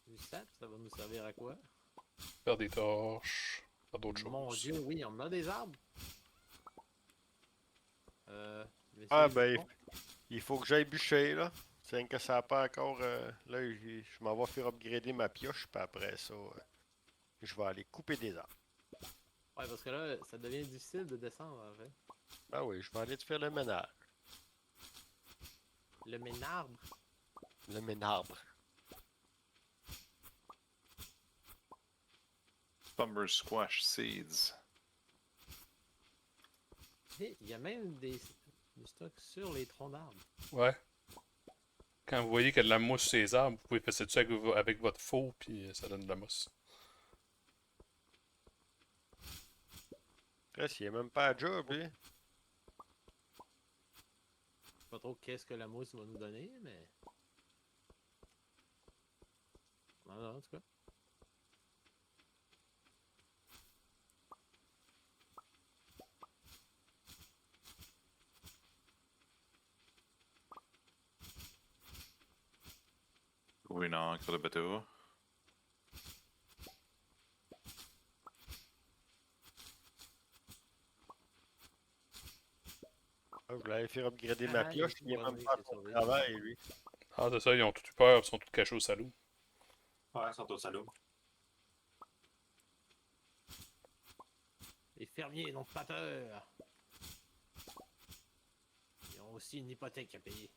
Du sap, ça va nous servir à quoi? Faire des torches. Faire d'autres choses. Mon dieu, oui, on a des arbres! Messieurs, Ah je ben, réponds. il faut que j'aille bûcher là. C'est rien que ça n'a pas encore. Là, je m'en vais faire upgrader ma pioche, puis après ça, je vais aller couper des arbres. Ouais, parce que là, ça devient difficile de descendre en fait. Ah oui, je vais aller te faire le ménage. Le ménarbre. Le ménarbre. Summer squash seeds. Hey, il y a même des stocks sur les troncs d'arbres. Ouais. Quand vous voyez qu'il y a de la mousse sur ces arbres, vous pouvez passer dessus avec votre faux, puis ça donne de la mousse. Chris, il est même pas à job, lui. Je sais pas trop qu'est-ce que la mousse va nous donner, mais. Non, en tout cas. Trouver une encre de bateau. Ah, je voulais aller faire upgrader ma Ah, pioche, il il est faut même pas pas à dire son que c'est travail, lui. Ah, c'est ça, ils ont tout eu peur, ils sont tous cachés au salon. Ouais, ils sont au salon. Les fermiers n'ont pas peur. Ils ont aussi une hypothèque à payer.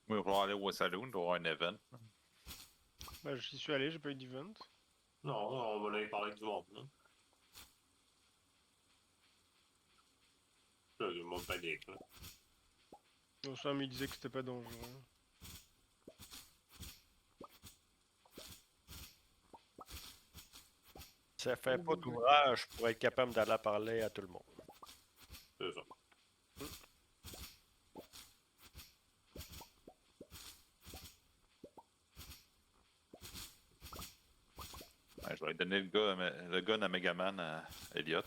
Moi, il va falloir aller au saloon pour avoir un event. Ben, j'y suis allé, j'ai pas eu d'event. Non, on va aller parler avec du monde, là. Là, le monde panique, là. Donc, Sam, il disait que c'était pas dangereux. Ça fait pas d'ouvrage pour être capable d'aller parler à tout le monde. C'est ça. Ouais, je vais lui donner le gun à Megaman à Elliot.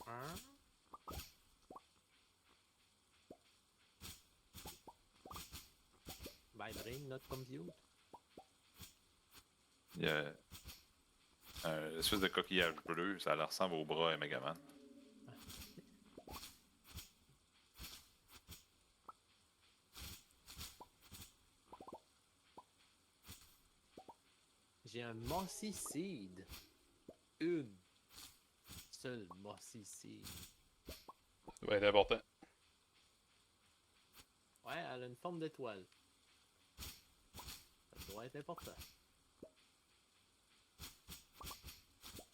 Hein? Vibrate not compute. Il y a un espèce de coquillage bleu, ça leur ressemble au bras à Megaman. J'ai un Mossy Seed. Une seule Mossy Seed. Ça va être important. Ouais, elle a une forme d'étoile. Ça doit être important.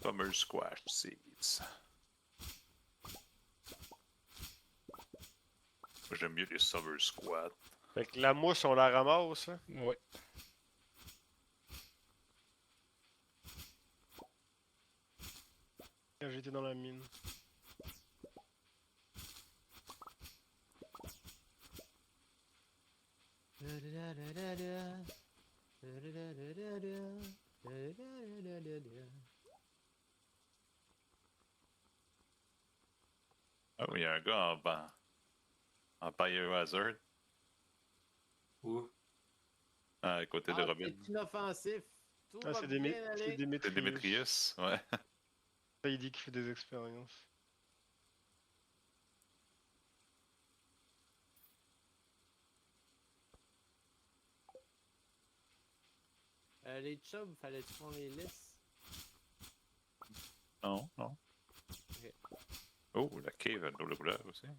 Summer Squash Seeds. Moi, j'aime mieux les Summer Squat. Fait que la mousse, on la ramasse, hein? Ouais. Quand j'étais dans la mine. Ah oui, il y a un gars en Biohazard, Où? à côté de Ah, Robin. c'est inoffensif. Tout Ah, va c'est bien c'est aller. C'est Démétrius. Demetrius, ouais. Ça, il dit qu'il fait des expériences. Les chubs, fallait-tu qu'on les laisse? Non, non. Ok. Oh, la cave a de double couleur aussi. I'm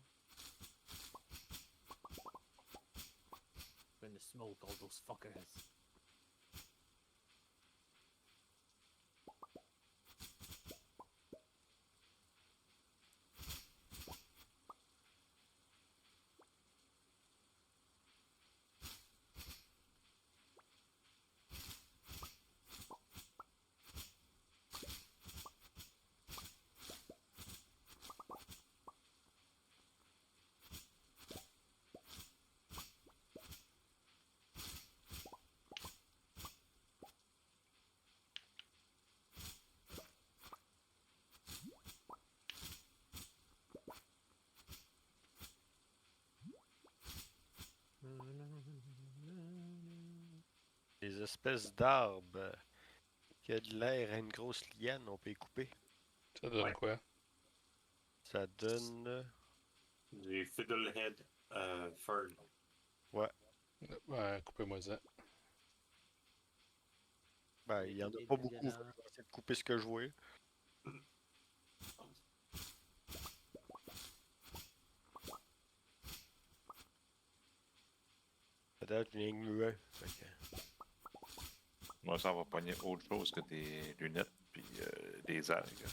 gonna smoke all those fuckers. Des espèces d'arbres qui a de l'air à une grosse liane, on peut y couper. Ça donne Ouais. quoi? Ça donne. Du Fiddlehead Fern. Ouais, coupez-moi ça. Ben, il y en a pas beaucoup. Fait que je vais essayer de couper ce que je vois. Peut-être une ligne muette. Fait que... Moi, ça va pogner autre chose que des lunettes puis des algues.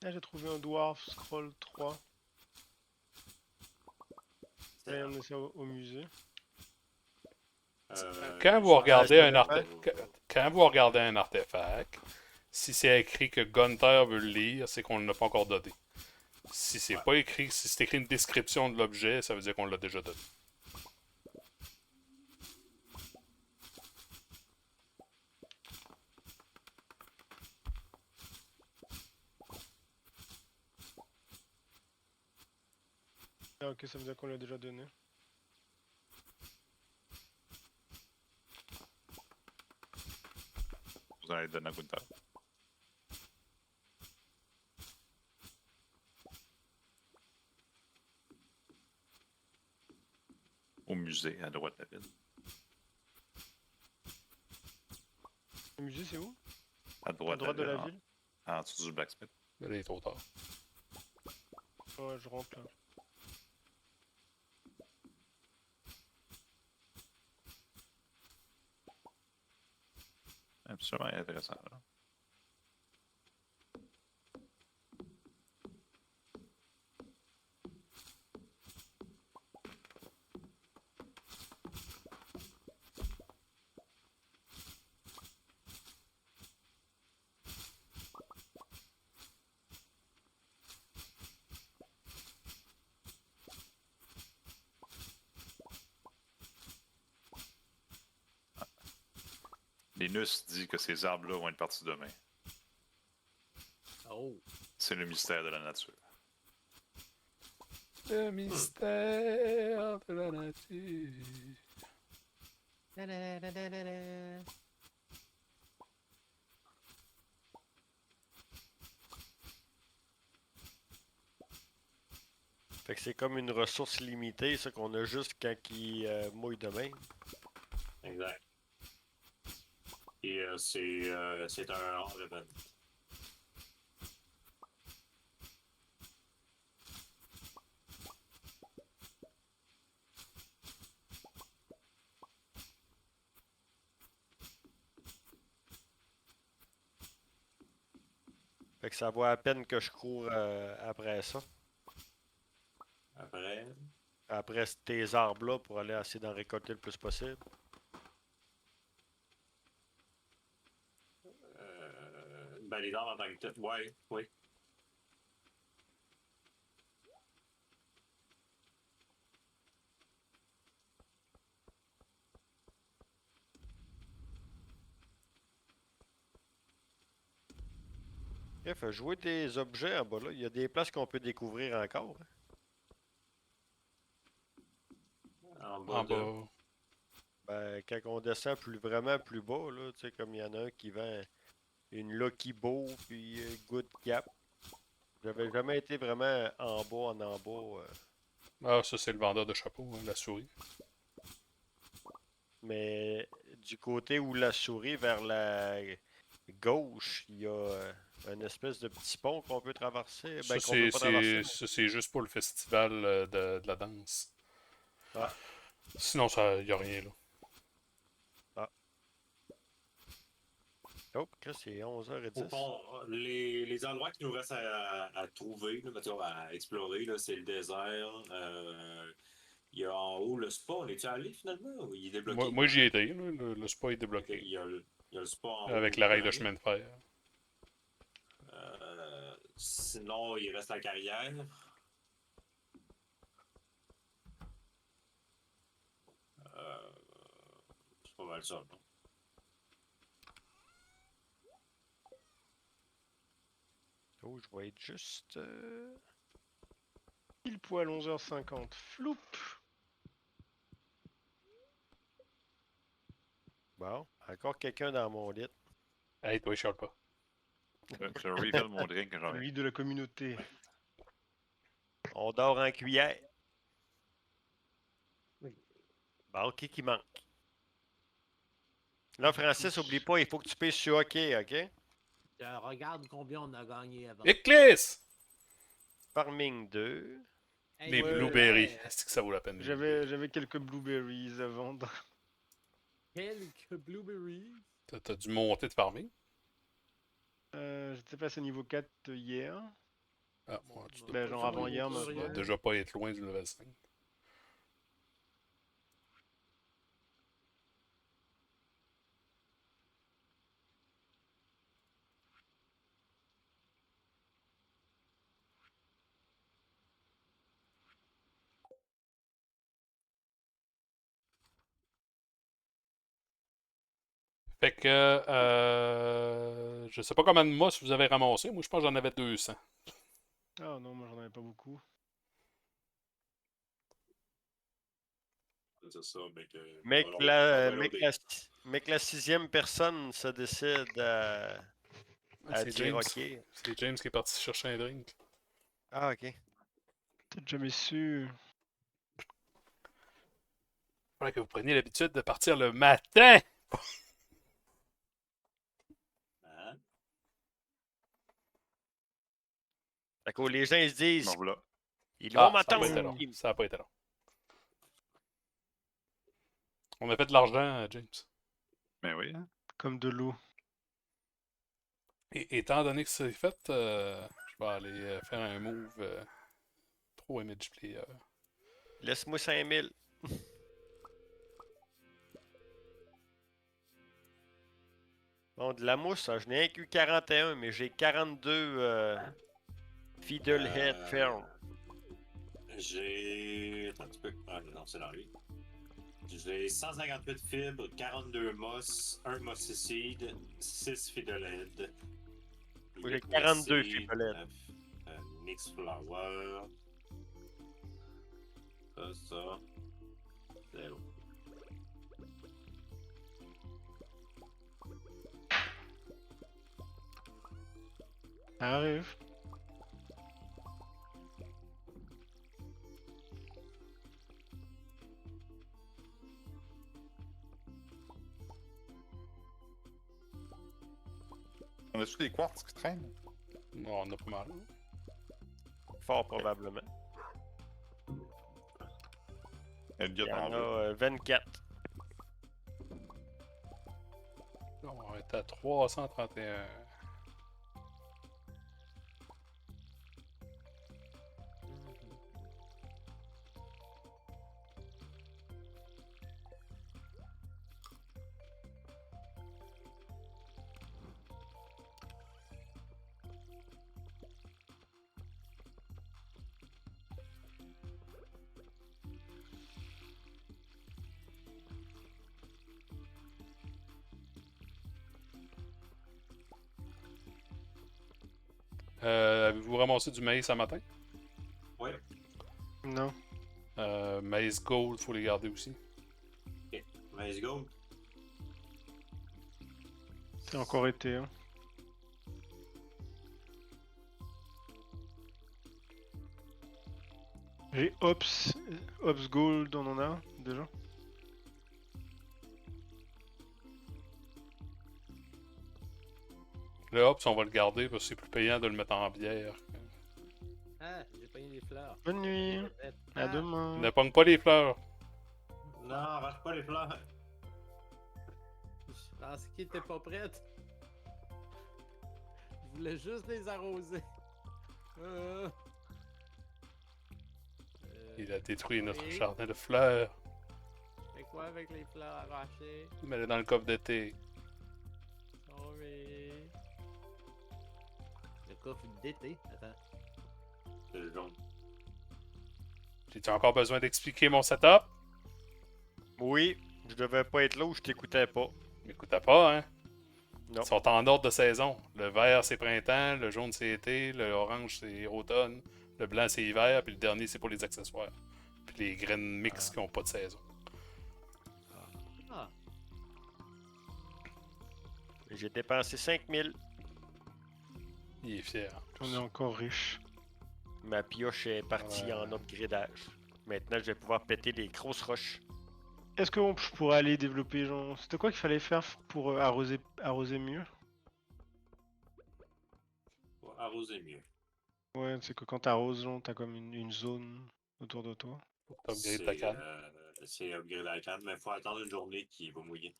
Ah, j'ai trouvé un Dwarf Scroll 3. Là, on est ça au musée. Quand vous regardez un artefact. quand vous regardez un artefact, si c'est écrit que Gunther veut le lire, c'est qu'on ne l'a pas encore donné. Si c'est pas écrit, si c'est écrit une description de l'objet, ça veut dire qu'on l'a déjà donné. Ah, ok, ça veut dire qu'on l'a déjà donné. Vous allez le donner à Gunther. Au musée, à droite de la ville. Le musée, c'est où? À À droite, droite de la en- ville? En dessous du blacksmith. Là, il est trop tard. Ouais, je rentre là. Absolument intéressant. Là. Linus dit que ces arbres-là vont être partis demain. Oh! C'est le mystère de la nature. Le mystère de la nature. Fait que c'est comme une ressource limitée, ça qu'on a juste quand il mouille de même. Exact. Et c'est un hors event. Fait que ça vaut à peine que je cours après ça. Après tes arbres-là pour aller essayer d'en récolter le plus possible. Ben, les arbres en tant que tel, ouais, oui. Il faut jouer des objets en bas là. Il y a des places qu'on peut découvrir encore. Hein. En bas En de... bas. Ben, quand on descend vraiment plus bas, là, tu sais, comme il y en a un qui vend une Lucky Bow puis Good Gap. J'avais jamais été vraiment en bas. Ah, ça, c'est le vendeur de chapeau, hein, la souris. Mais du côté où la souris, vers la gauche, il y a une espèce de petit pont qu'on peut traverser. Ça, Ben, qu'on peut pas traverser. ça, c'est juste pour le festival de la danse. Ah. Sinon, il n'y a rien là. Oh, Chris, c'est 11h10. Au fond, les endroits qui nous restent à trouver, là, à explorer, là, c'est le désert. Il y a en haut le spa. On est-tu allé finalement ou il est débloqué? Moi j'y étais, là, le spa est débloqué. Il y a le spa en haut. Avec la rail de chemin de fer. Sinon, il reste la carrière. C'est pas mal ça. Non? Oh, je vais être juste. Pile poil 11h50. Floup! Bon, encore quelqu'un dans mon lit. Hey, toi, il chiale pas. Je refill mon drink que j'en ai. Lui de la communauté. On dort en cuillère. Bon, qui manque? Là, Francis, oublie pas, il faut que tu payes sur OK, OK? Regarde combien on a gagné avant. Éclisse! Farming 2. Hey, Les ouais, blueberries. Est-ce que ça vaut la peine? J'avais quelques blueberries à vendre. Quelques blueberries. T'as dû monter de farming? J'étais passé au niveau 4 hier. Ah, moi, tu dois Ben, genre avant hier, tu maintenant. dois déjà pas être loin du level 5. Fait que, je sais pas combien de moss vous avez ramassé. Moi, je pense que j'en avais 200. Ah non, moi j'en avais pas beaucoup. C'est ça, Mais que la sixième personne se décide à C'est dire James. OK. C'est James qui est parti chercher un drink. Ah, OK. T'as jamais su. Faudrait que vous preniez l'habitude de partir le matin. Hein? Fait que les gens ils se disent, Bon, voilà. ils Ah, vont ça a pas été m'attendre. long. Ça a pas été long. On a fait de l'argent, James. Ben oui, hein. Comme de l'eau. Étant donné que c'est fait, je vais aller faire un move pro image player. Laisse-moi 5000. Bon, de la mousse, je n'ai eu 41, mais j'ai 42 Fiddlehead Ferm. J'ai. Attends un petit peu. Ah non, c'est dans lui. J'ai 158 fibres, 42 moss, 1 mossy seed, 6 fiddlehead. Moi, j'ai 42 fiddlehead. Mix flower. Ça. 0. Ça arrive. On a-tu des quartz qui traînent? Non, on a pas mal. Fort probablement. Il Il y en en veut. a 24. On est à 331. Avez-vous ramassé du maïs ce matin? Oui. Non. Maïs gold, faut les garder aussi. Ok. Let's go. C'est encore été. Hein. J'ai Ops Gold, on en a déjà. Le hops, on va le garder parce que c'est plus payant de le mettre en bière. Ah, j'ai pogné des fleurs. Bonne nuit. À Ah, demain. Ne pogne pas les fleurs. Non, arrache pas les fleurs. Je pensais qu'ils étaient pas prêts. Je voulais juste les arroser. Il a détruit notre oui. jardin de fleurs. Fais quoi avec les fleurs arrachées? Mets-les dans le coffre d'été. Sorry. Le coffre d'été? Attends. C'est le jaune. J'ai-tu encore besoin d'expliquer mon setup? Oui, je devais pas être là ou je t'écoutais pas. M'écoutez pas, hein? Non. Ils sont en ordre de saison. Le vert, c'est printemps. Le jaune, c'est été. Le orange, c'est automne. Le blanc, c'est hiver. Puis le dernier, c'est pour les accessoires. Puis les graines mixtes qui n'ont pas de saison. Ah, J'ai dépensé 5000. Il est fier. On est encore riche. Ma pioche est partie Ouais. en upgradage. Maintenant, je vais pouvoir péter les grosses roches. Est-ce que je pourrais aller développer, genre... C'était quoi qu'il fallait faire pour arroser mieux? Pour arroser mieux. Ouais, c'est que quand t'arroses, genre, t'as comme une zone autour de toi. Pour t'upgrade ta canne. C'est upgrade la canne, mais il faut attendre une journée qui va mouiller.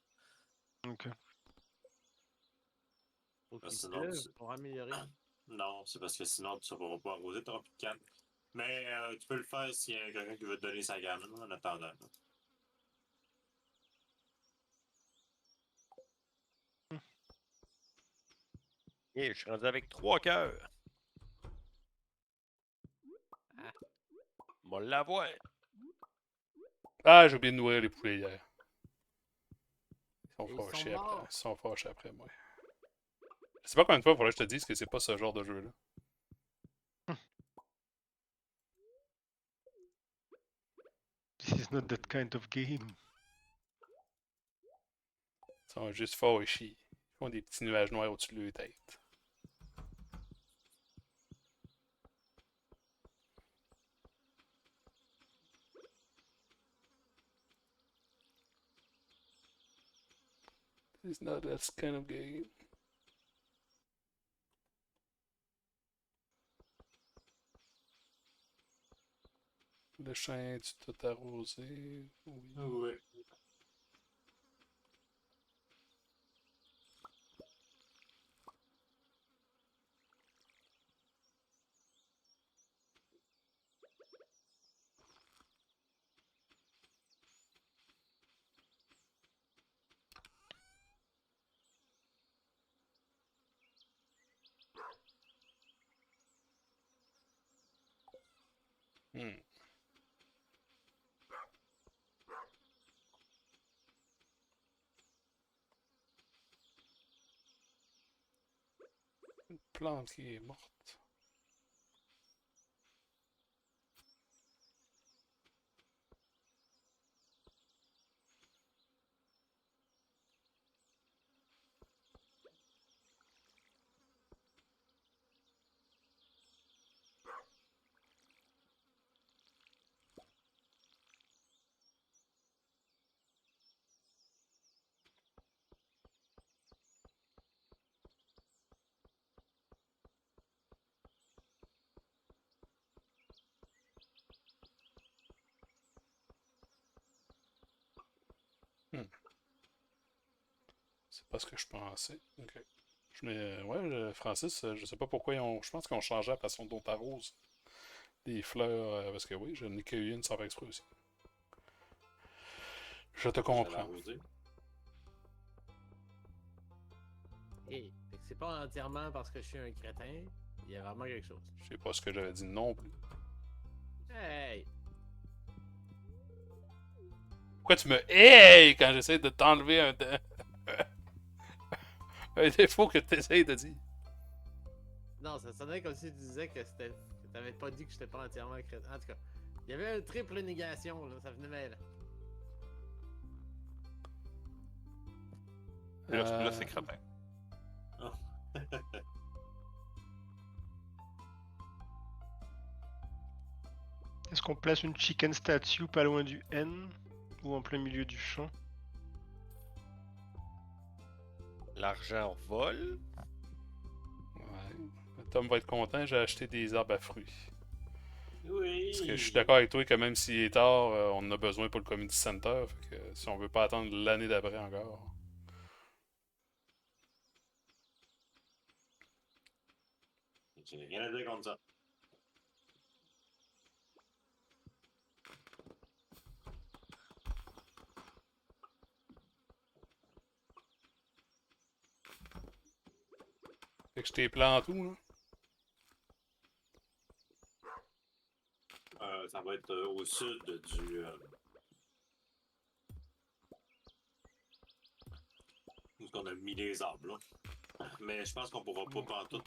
Ok. faut qu'il sinon, pleuve c'est- pour améliorer. Non, c'est parce que sinon, tu ne pourras pas arroser, tu n'auras plus de canne. Mais tu peux le faire s'il y a quelqu'un qui veut te donner sa canne en attendant. Là. Et je suis rendu avec 3 cœurs. Ah. On va l'avoir. Ah, j'ai oublié de nourrir les poulets hier. Ils sont Ils fâchés sont après. morts. Ils sont fâchés après moi. Je sais pas combien de fois il faudrait que je te dise que c'est pas ce genre de jeu-là. This is not that kind of game. Ils sont juste fâchés. Ils font des petits nuages noirs au-dessus de leur tête. It's not that kind of game. Le chien, tu t'es arrosé. Oui. Ouais. Hmm. Une plante qui est morte. Hmm. C'est pas ce que je pensais. Ok. Ouais, Francis, je sais pas pourquoi ils ont. Je pense qu'ils ont changé la façon dont t'arroses les fleurs. Parce que oui, je n'ai cueilli une sans faire exprès aussi. Je te Je l'avais comprends. arrosé. Hey, fait que c'est pas entièrement parce que je suis un crétin. Il y a vraiment quelque chose. Je sais pas ce que j'avais dit non plus. Hey! Pourquoi tu me hey quand j'essaie de t'enlever un défaut que tu essayes de dire? Non, ça sonnait comme si tu disais que c'était. Que t'avais pas dit que j'étais pas entièrement un crétin. En tout cas, il y avait une triple négation, là. Ça venait mêler. Là, c'est crétin. Ah. Est-ce qu'on place une chicken statue pas loin du N ou en plein milieu du champ? L'argent vole. Ouais. Tom va être content, j'ai acheté des arbres à fruits. Oui. Parce que je suis d'accord avec toi que même s'il est tard, on en a besoin pour le community center. Fait que si on veut pas attendre l'année d'après encore. J'ai rien à dire contre ça. Fait que je t'ai plante où, là? Ça va être au sud du. Où on a mis les arbres, là. Mais je pense qu'on pourra pas pantoute.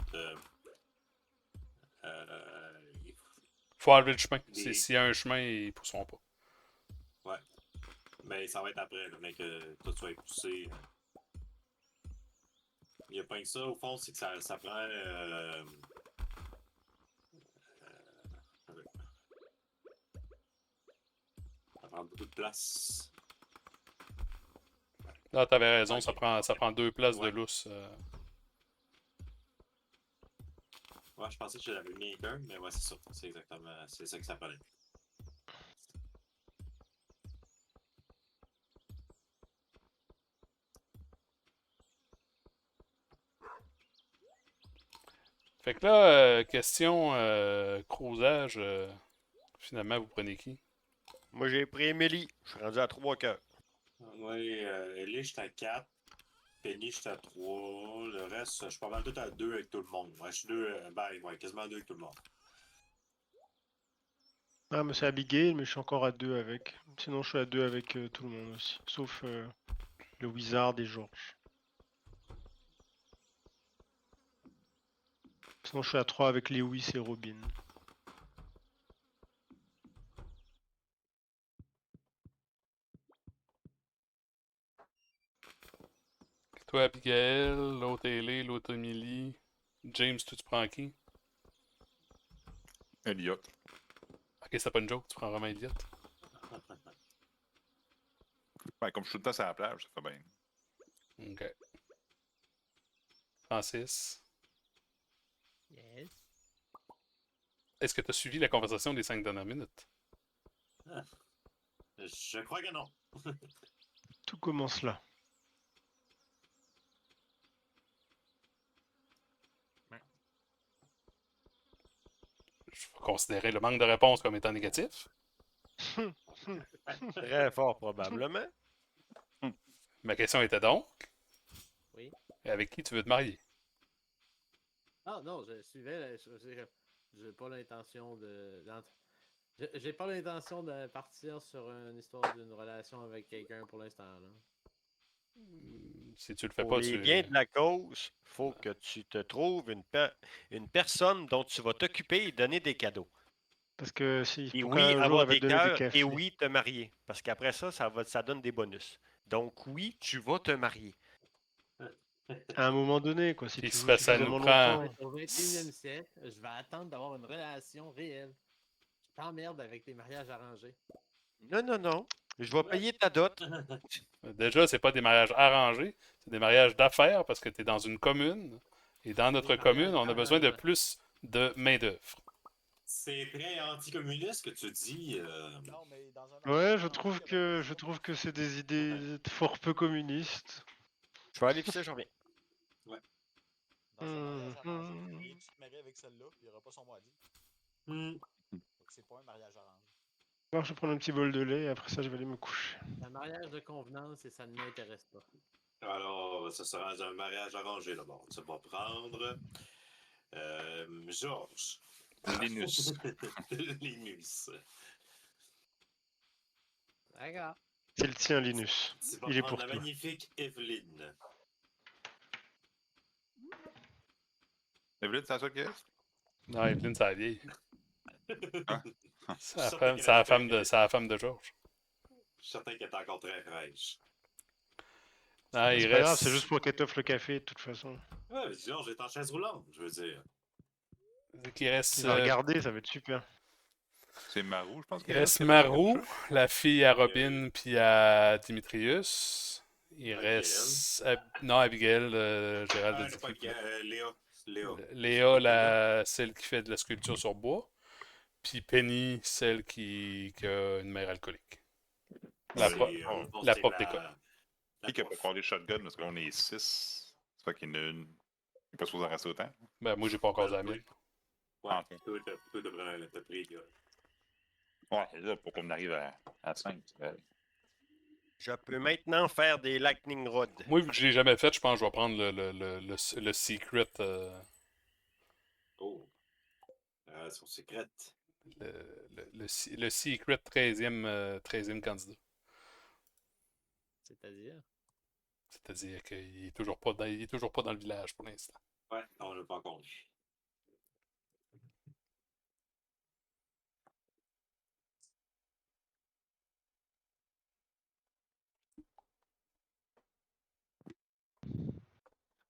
Faut enlever le chemin. Des- S'il y a un chemin, ils pousseront pas. Ouais. Mais ça va être après, là, mais que tout soit poussé. Il n'y a pas que ça, au fond, c'est que ça prend. Ça prend beaucoup de place. Là, t'avais raison, Ok. ça prend 2 places de Ouais. lousse. Ouais, je pensais que je l'avais mis qu'un, mais ouais, c'est ça. C'est exactement. C'est ça que ça prenait. Fait que là, question crousage, finalement, vous prenez qui? Moi, j'ai pris Emily. Je suis rendu à 3 cœurs. Oui, Ellie, j'étais à 4. Penny, j'étais à 3. Le reste, je suis pas mal tout à 2 avec tout le monde. Ouais, je suis 2. Ouais, quasiment 2 avec tout le monde. Ah, mais c'est Abigail, mais je suis encore à 2 avec. Sinon, je suis à 2 avec tout le monde aussi. Sauf le Wizard et George. Sinon, je suis à 3 avec Lewis et Robin. Toi, Abigail, l'autre Ellie, l'autre Emily. James, toi, tu prends qui? Elliot. Ok, c'est pas une joke, tu prends vraiment Elliot. Ben, comme je suis tout le temps sur la plage, ça fait bien. Ok. Francis, Yes. est-ce que tu as suivi la conversation des 5 dernières minutes? Je crois que non. Tout commence là. Je vais considérer le manque de réponse comme étant négatif. Très fort, probablement. Ma question était donc, Oui. avec qui tu veux te marier? Ah non, je suivais. J'ai pas l'intention de. J'ai pas l'intention de partir sur une histoire d'une relation avec quelqu'un pour l'instant. Là. Si tu le fais Pour pas, les tu. biens de la cause, faut que tu te trouves une personne dont tu vas t'occuper et donner des cadeaux. Parce que si Et pour oui, qu'un jour avoir elle va des te donner des cœurs, cafés. et oui, te marier. Parce qu'après ça, ça donne des bonus. Donc oui, tu vas te marier. À un moment donné, quoi, si Puis tu ça, joues ça nous suffisamment prend- longtemps. Au 21e siècle, je vais attendre d'avoir une relation réelle. Je t'emmerde avec tes mariages arrangés. Non, non, non. Je vais payer ta dot. Déjà, c'est pas des mariages arrangés, c'est des mariages d'affaires parce que tu es dans une commune. Et dans notre mariages commune, on a besoin de d'arrangement. plus de main-d'œuvre. C'est très anticommuniste que tu dis. Non, mais dans un Ouais, environnement je trouve que c'est des idées fort peu communistes. Je vais aller pisser, j'en reviens. Dans un mariage arrangé, Mhm. rien que tu te maries avec celle-là, puis il n'y aura pas son mot à dire. Hmm. Donc c'est pas un mariage arrangé. Alors, je vais prendre un petit bol de lait et après ça, je vais aller me coucher. Un mariage de convenance et ça ne m'intéresse pas. Alors, ça sera un mariage arrangé d'abord. Tu vas prendre. Georges. Linus. Linus. D'accord. C'est le tien, Linus. Tu vas Il est prendre pour la toi. magnifique Evelyne. Evelyne, c'est à toi qui est? Non, Evelyne, c'est la vieille. Hein? C'est la femme de Georges. Je suis certain qu'elle est encore très fraîche. Ah, il C'est pas grave, reste. c'est juste pour qu'elle t'offre le café, de toute façon. Ouais, mais Georges est en chaise roulante, je veux dire. Il reste, Tu vas regarder, ça va être super. C'est Marou, je pense. il reste Marou, la fille à Robin puis à Dimitrius. Il Abigail. reste. Non, Abigail, Gérald a C'est dit pas qu'il- Léa. Léa. Léa, celle qui fait de la sculpture sur bois. Puis Penny, celle qui a une mère alcoolique. La C'est, pro- la c'est propre d'école. Qui n'a pas compté shotgun parce qu'on est 6. C'est pas qu'il y en a une. Il n'est pas supposé en rester autant. Ben, moi, j'ai pas encore la mienne. Ouais, Ah, ok. toi, t'as pris, gars. Ouais, là, pour qu'on arrive à 5. Je peux maintenant faire des lightning rods. Moi, vu que je l'ai jamais fait, je pense que je vais prendre le secret. Oh. Son secret. Le secret 13e candidat. C'est-à-dire? C'est-à-dire qu'il est toujours pas dans le village pour l'instant. Ouais, on l'a pas encore vu.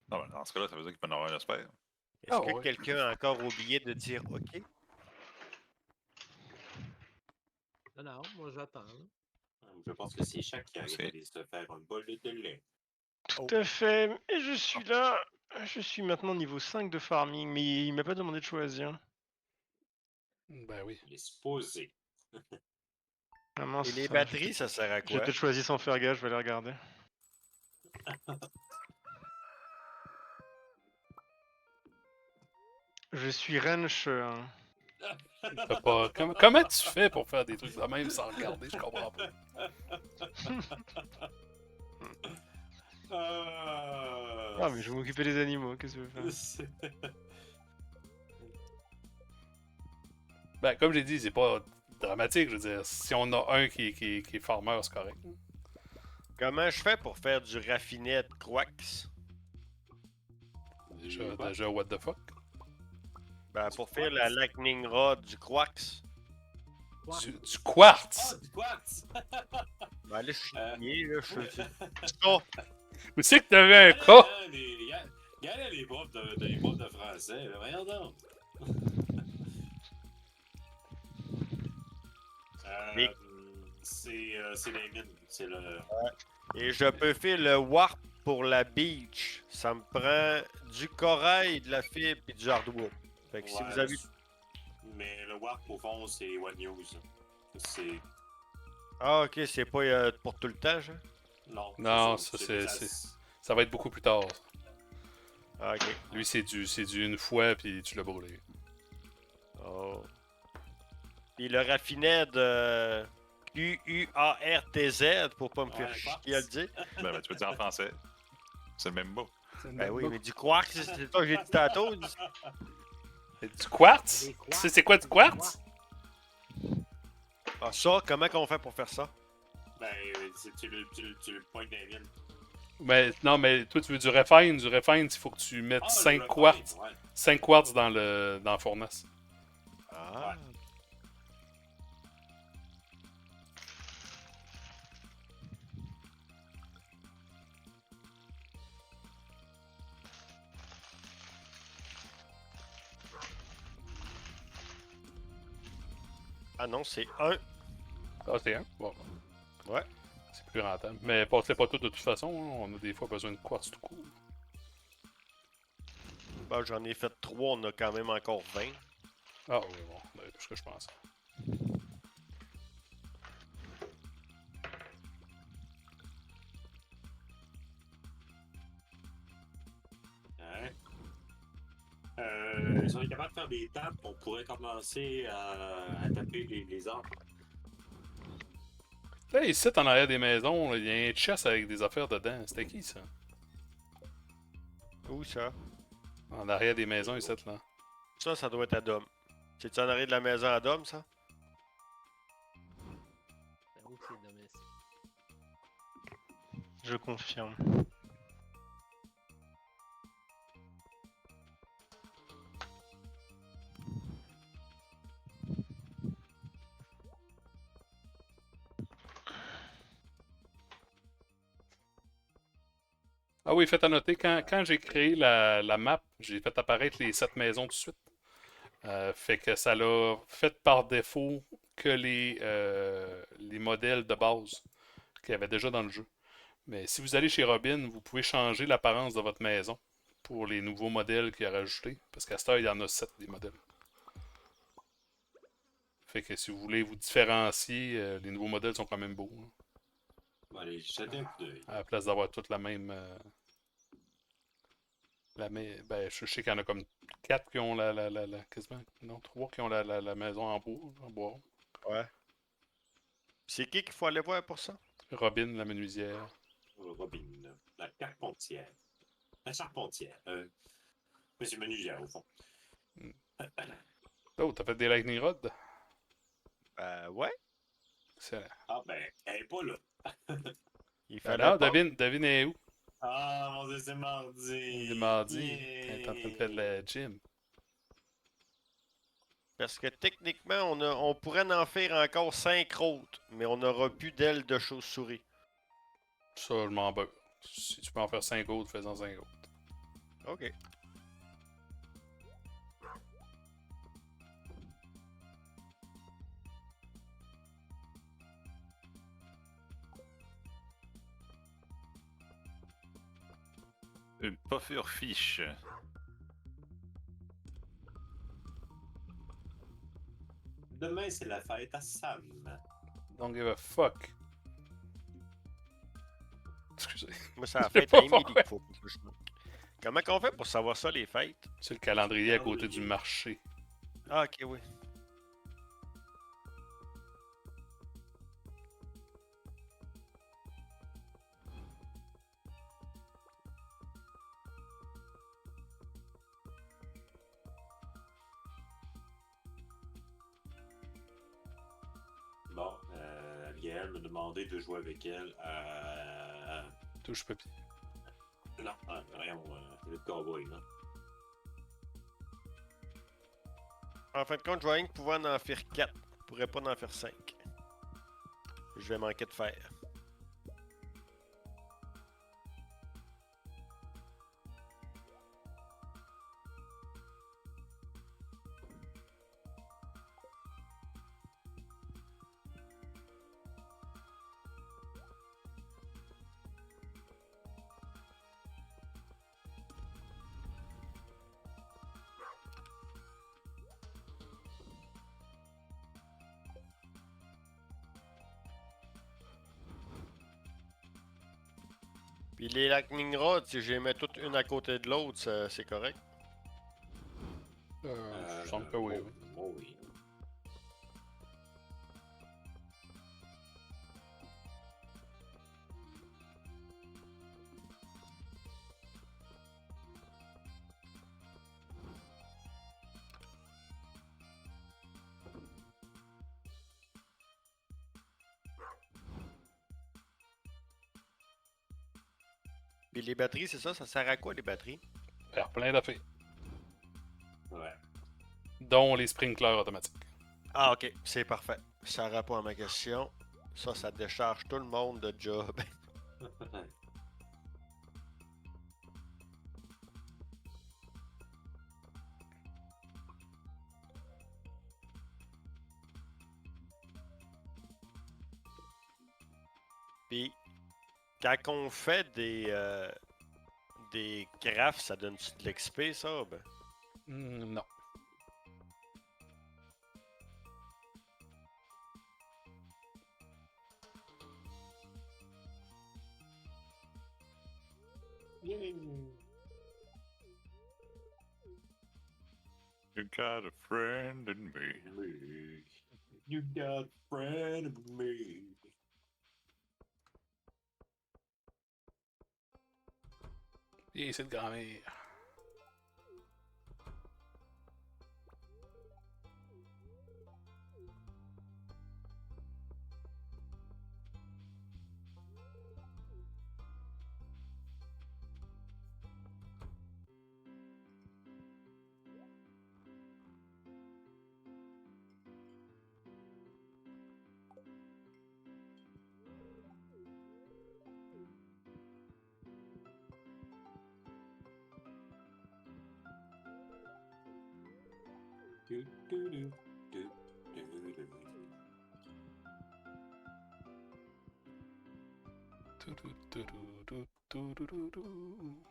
Non, mais dans ce cas-là, ça veut dire qu'il peut en avoir un espère. Est-ce Ah que ouais. quelqu'un a encore oublié de dire OK? Non, moi j'attends. Je pense que c'est Chac qui a C'est- allé se faire un bol de lait. Tout à fait. Et je suis là. Je suis maintenant niveau 5 de farming, mais il m'a pas demandé de choisir. Ben oui. Il est supposé. Ah mince, Et les ça- batteries, ça sert à J'ai quoi? peut-être choisi sans faire gaffe, je vais aller regarder. Je suis wrench. T'as pas... Comment tu fais pour faire des trucs de même sans regarder? Je comprends pas. Ah, mais je vais m'occuper des animaux, qu'est-ce que tu veux faire? Ben, comme j'ai dit, c'est pas dramatique. Je veux dire, si on a un qui est farmer, c'est correct. Comment je fais pour faire du raffinet de Quax? Déjà, what the fuck? Ben, pour faire la lightning rod du Quax. Du quartz! Ah, du quartz! Ben là, je suis lié, là, je suis... Où c'est que t'avais un cas? Regardez les profs de français, là, voyons donc. Mais- c'est les mines, c'est le... Et je peux faire le warp pour la beach. Ça me prend du corail, de la fibre et du hardwood. Fait que si Ouais, vous avez... Mais le warp, au fond, c'est One News. C'est... Ah, ok, c'est pas pour tout le temps, genre? Non, Non, ça, ça, des c'est- as- Ça va être beaucoup plus tard. Ah, ok. Lui, c'est du une fois, puis tu l'as brûlé. Oh. Puis le raffinet de QUARTZ, pour pas me faire Ouais, chier à le dire. Ben, tu peux dire en français. C'est le même mot. Ben oui, mais du quartz, c'est ça que j'ai dit tantôt. Du quartz? Tu sais c'est quoi du quartz? Ah, ça, comment qu'on fait pour faire ça? Ben, tu le pointes dans les mines. Mais non, mais toi, tu veux du refine. Du refine, il faut que tu mettes Ah, 5 le quartz. ouais. 5 quartz dans la fournace. Ah. Ah non, c'est 1. Ah, c'est un. Bon. Ouais. C'est plus rentable. Mais passez pas tout de toute façon. Hein. On a des fois besoin de quartz tout court. Bah, j'en ai fait 3, on a quand même encore 20. Ah oui, bon. C'est ce que je pensais. Ouais. Si on est capable de faire des tapes, on pourrait commencer à taper les arbres. Là, ici, en arrière des maisons, il y a un chest avec des affaires dedans. C'était qui, ça? Où ça? En arrière des maisons, ici, là. Ça doit être à Dom. C'est-tu en arrière de la maison à Dom, ça? Où c'est domestique? Je confirme. Ah oui, faites à noter, quand j'ai créé la map, j'ai fait apparaître les 7 maisons tout de suite. Fait que ça l'a fait par défaut que les modèles de base qu'il y avait déjà dans le jeu. Mais si vous allez chez Robin, vous pouvez changer l'apparence de votre maison pour les nouveaux modèles qu'il a rajoutés. Parce qu'à cette heure, il y en a 7 des modèles. Fait que si vous voulez vous différencier, les nouveaux modèles sont quand même beaux. Hein. On va aller jeter un coup d'œil. À la place d'avoir toute la même. Ben, je sais qu'il y en a comme 4 qui ont quasiment. Non, 3 qui ont la maison en bois. Ouais. C'est qui qu'il faut aller voir pour ça? Robin, la menuisière. Robin, la carpentière. La charpentière. Monsieur Menuisière, au fond. Oh, t'as fait des lightning rods? Ouais. Excellent. Ah, ben, elle est pas là. Il fallait Alors, pas. devine est où? Ah, mon Dieu, c'est mardi. C'est mardi. Yeah. T'es en train de faire de la gym. Parce que techniquement, on pourrait en faire encore 5 autres, mais on n'aura plus d'ailes de chauve-souris. Ça, je m'en bats. Si tu peux en faire 5 autres, fais-en 5 autres. Ok. Une puffer fiche. Demain, c'est la fête à Sam. Don't give a fuck. Excusez. Moi, c'est la Je sais fête pas à Emily pourquoi. qu'il faut que je... Comment qu'on fait pour savoir ça, les fêtes? C'est le calendrier à côté du marché. Ah, ok, oui. Bon, Abigail me demandait de jouer avec elle à... Touche papier. Non, voyons, le cowboy, là. En fin de compte, je vois rien que pouvoir en faire 4. Je pourrais pas en faire 5. Je vais manquer de fer. Puis les lightning rods, si je les mets toutes une à côté de l'autre, c'est correct. Je sens que oui, oui. Oh, oui. Puis les batteries, c'est ça? Ça sert à quoi, les batteries? Faire plein d'affaires. Ouais. Dont les sprinklers automatiques. Ah, ok, c'est parfait. Ça répond à ma question. Ça décharge tout le monde de job. Puis, quand on fait des graphes, ça donne-tu de l'XP, ça? Ben? Non. You got a friend in me. You got a friend in me. Et c'est de grand-mère. Do, do, do, do, do, do. Tout-tout-tout-tout-tout-tout-tout-tout.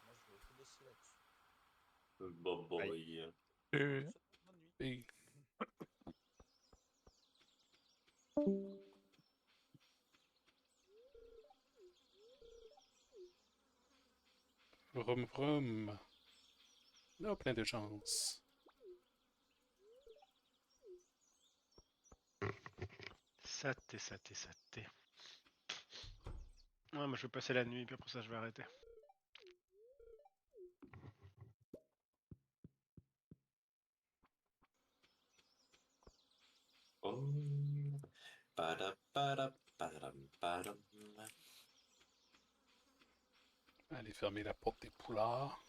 Moi, je vais tout laisser là-dessus. Boy. Bonne nuit. Et Vroom vroom. Là, plein de chance. Saté. Ouais, moi je vais passer la nuit, puis après ça je vais arrêter. Padam. Allez fermer la porte des poulards.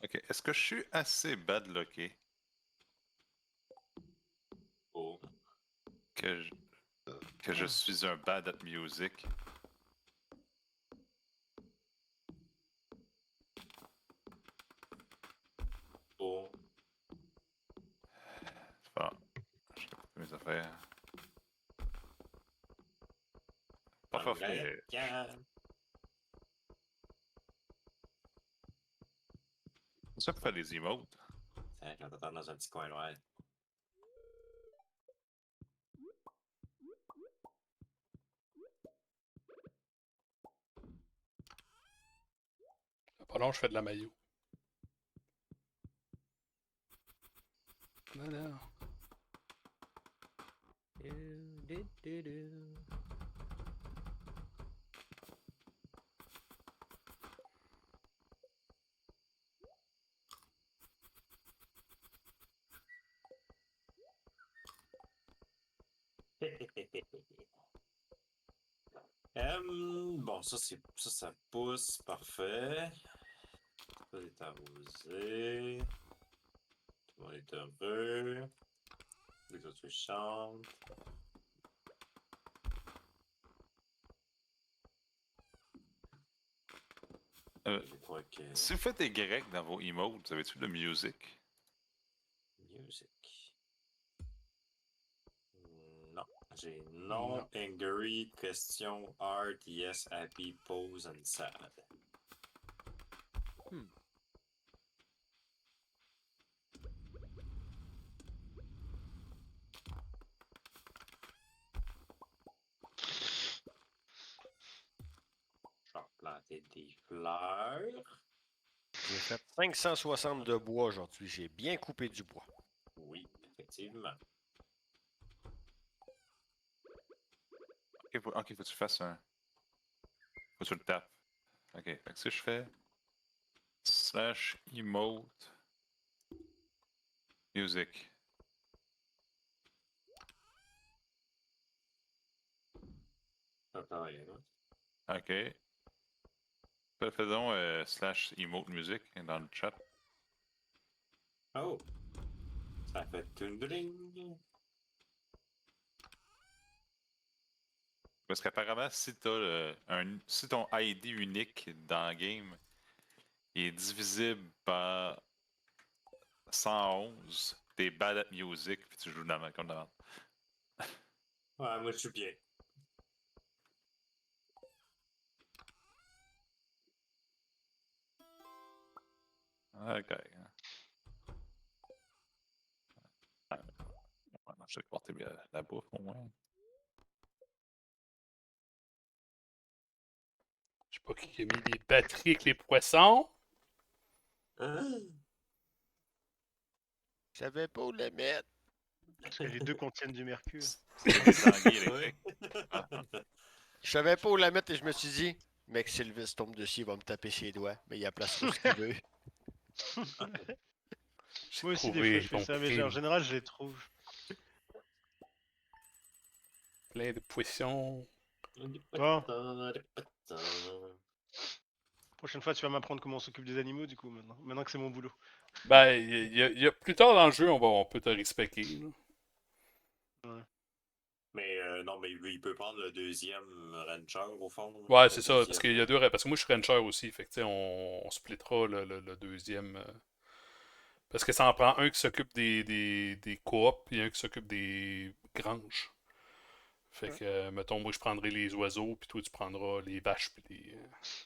Ok, est-ce que je suis assez bad locké Oh. que je suis un bad at music? Oh. Bon, je vais couper mes affaires. Pas parfait. C'est ça pour faire des emotes. Tiens, quand t'entends dans un petit coin noir. Pas long, je fais de la maillot. Non. Bon, ça pousse, parfait. Ça est arrosé. Tout le monde est heureux. Les autres chantent. Je crois que... Si vous faites des grecs dans vos emotes, vous avez-tu de music? Music. J'ai non, angry, question, hard, yes, happy, pose, and sad. Je vais planter des fleurs. J'ai fait 560 de bois aujourd'hui. J'ai bien coupé du bois. Oui, effectivement. Ok, faut que tu fasses un. Faut que tu le tapes. Ok, fait que si je fais / emote music. J'entends rien. Hein? Ok. Faisons / emote music dans le chat. Oh! Ça fait tundring. Parce qu'apparemment, si si ton ID unique dans le game est divisible par 111, t'es bad at music puis tu joues comme d'avant. Ouais, moi je suis bien. Ok. Je vais porter la bouffe au moins. Je sais pas qui a mis les batteries avec les poissons. Hein? Je savais pas où le mettre. Parce que les deux contiennent du mercure. C'est sanguin électrique. Je savais pas où la mettre et je me suis dit, mec, Sylvis tombe dessus, il va me taper ses doigts, mais il a place pour ce qu'il veut. J'ai Moi aussi, des trouvé fois, je fais ton ça, mais crime. en général, je les trouve. Plein de poissons. Bon. Prochaine fois, tu vas m'apprendre comment on s'occupe des animaux, du coup, maintenant que c'est mon boulot. Ben, il y a plus tard dans le jeu, on peut te respecter. Là. Ouais. Mais non, mais il peut prendre le deuxième rancher au fond. Ouais, Le c'est ça, parce qu'il y a deux. Parce que moi, je suis rancher aussi, fait que tu sais, on splittera le deuxième. Parce que ça en prend un qui s'occupe des coops, et un qui s'occupe des granges. Fait que, mettons, moi, je prendrai les oiseaux, puis toi, tu prendras les vaches, puis les.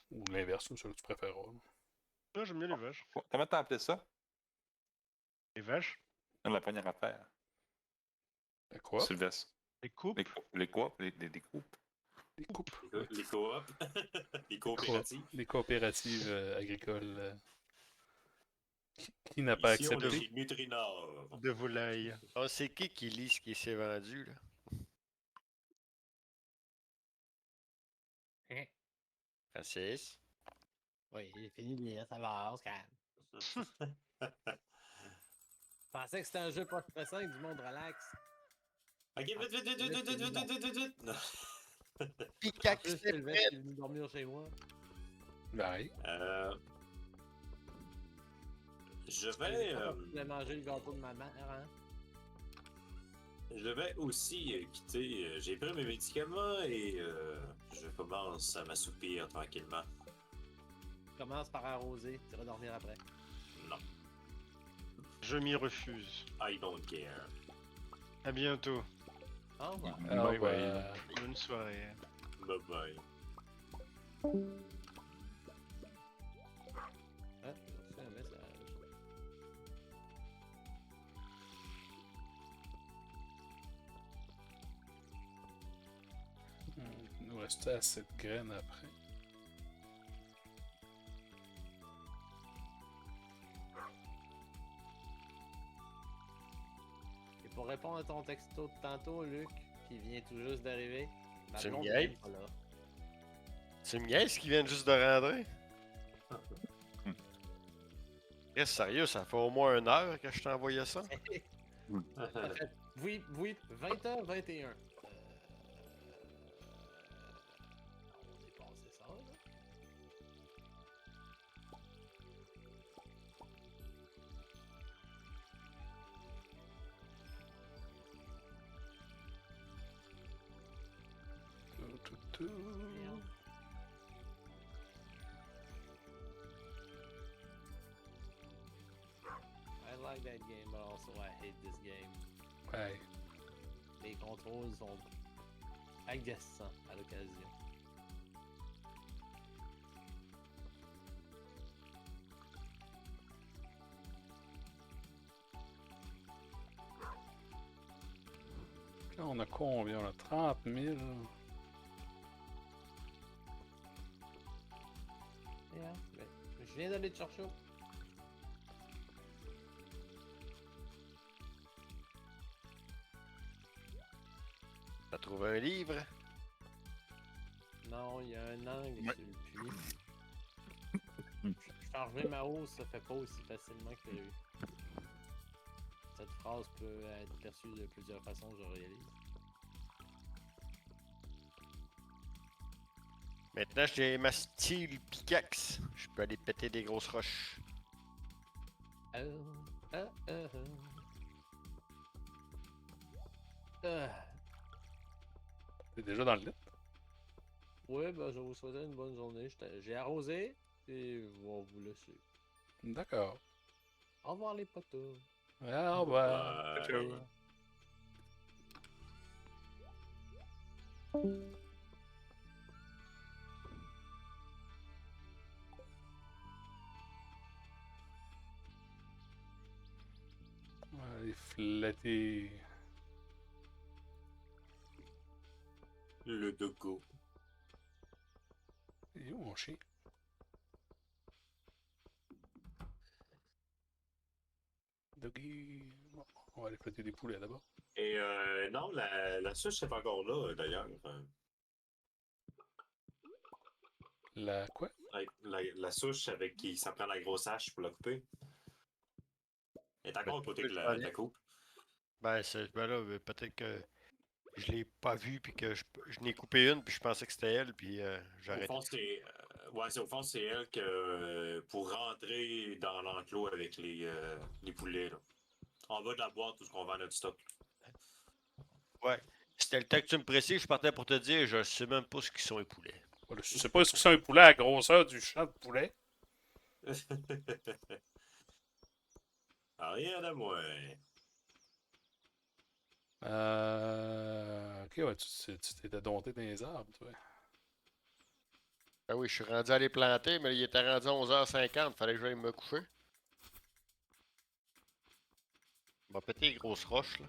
Ou l'inverse, c'est ça que tu préféreras. Non, j'aime bien les vaches. Comment t'as appelé ça? Les vaches? La première affaire. La quoi? Sylvestre. Les coupes? Les quoi? Les coupes. Les coupes. Les coops. Les coopératives. Les coopératives agricoles. Qui n'a pas Ici, on est accepté? chez Nutrinor. De volaille. Oh, c'est qui lit ce qui s'est vendu, là? Hein? Francis? Oui, j'ai fini de lire, ça va, on se calme. Je pensais que c'était un jeu pas stressant avec du monde relax. Ok, vite. Non. Pis quand En plus, c'est Sylvestre est venu dormir chez moi. Ouais. Je Je vais. voulais manger le gâteau de ma mère, hein? Je vais aussi quitter. J'ai pris mes médicaments et je commence à m'assoupir tranquillement. Commence par arroser, tu vas dormir après. Non, Je m'y refuse. I don't care. À bientôt. Au revoir. Alors, Bye bye. Bonne soirée. Bye bye. Ah, j'ai reçu un message. Il nous restait assez de graines après. Et pour répondre à ton texto de tantôt, Luc, qui vient tout juste d'arriver, ma Tu me blonde niaises? n'est pas là. Tu me niaises qui viennent juste de rentrer? Reste sérieux, ça fait au moins 1 heure que je t'ai envoyé ça. Ça fait, oui, 20h21. On est passé ça, là. Merde. I like that game, but also I hate this game. Ouais. les contrôles sont agaçants à l'occasion. Là, on a combien? On a 30 000. Yeah, ben, je viens d'aller te chercher. T'as trouvé un livre? Non, il y a un angle Ouais. sur le puits. Je t'ai enlevé ma hausse, ça fait pas aussi facilement que prévu. Cette phrase peut être perçue de plusieurs façons, je réalise. Maintenant, j'ai ma style pickaxe. Je peux aller péter des grosses roches. Euh, euh, euh, euh. T'es déjà dans le lit? Ouais, ben je vous souhaite une bonne journée. J'ai arrosé et on va vous laisser. D'accord. Au revoir les potos. Ah, bah. Ouais. Allez, flatter. Le dogo. Il est où mon chien? Doggy. Bon, on va aller flatter des poulets d'abord. Et non, la souche est encore là, d'ailleurs. Enfin, La quoi? la souche avec qui ça prend la grosse hache pour la couper. Elle est encore à côté de je la, vais de la aller. coupe. Ben, ben là, peut-être que je l'ai pas vue, puis que je n'ai coupé une, puis je pensais que c'était elle, puis j'ai Au arrêté. fond, au fond, c'est elle que pour rentrer dans l'enclos avec les poulets. Là. En bas de la boîte, tout ce qu'on vend notre stock. Ouais. C'était le temps que tu me précises, je partais pour te dire, je sais même pas ce qu'ils sont les poulets. Voilà, je sais pas ce que c'est un poulet à la grosseur du champ de poulet. Rien de moi. Ok, ouais, tu t'étais dompté dans les arbres, toi. Ah oui, je suis rendu à les planter, mais il était rendu à 11h50, fallait que j'aille me coucher. On va péter les grosses roches, là.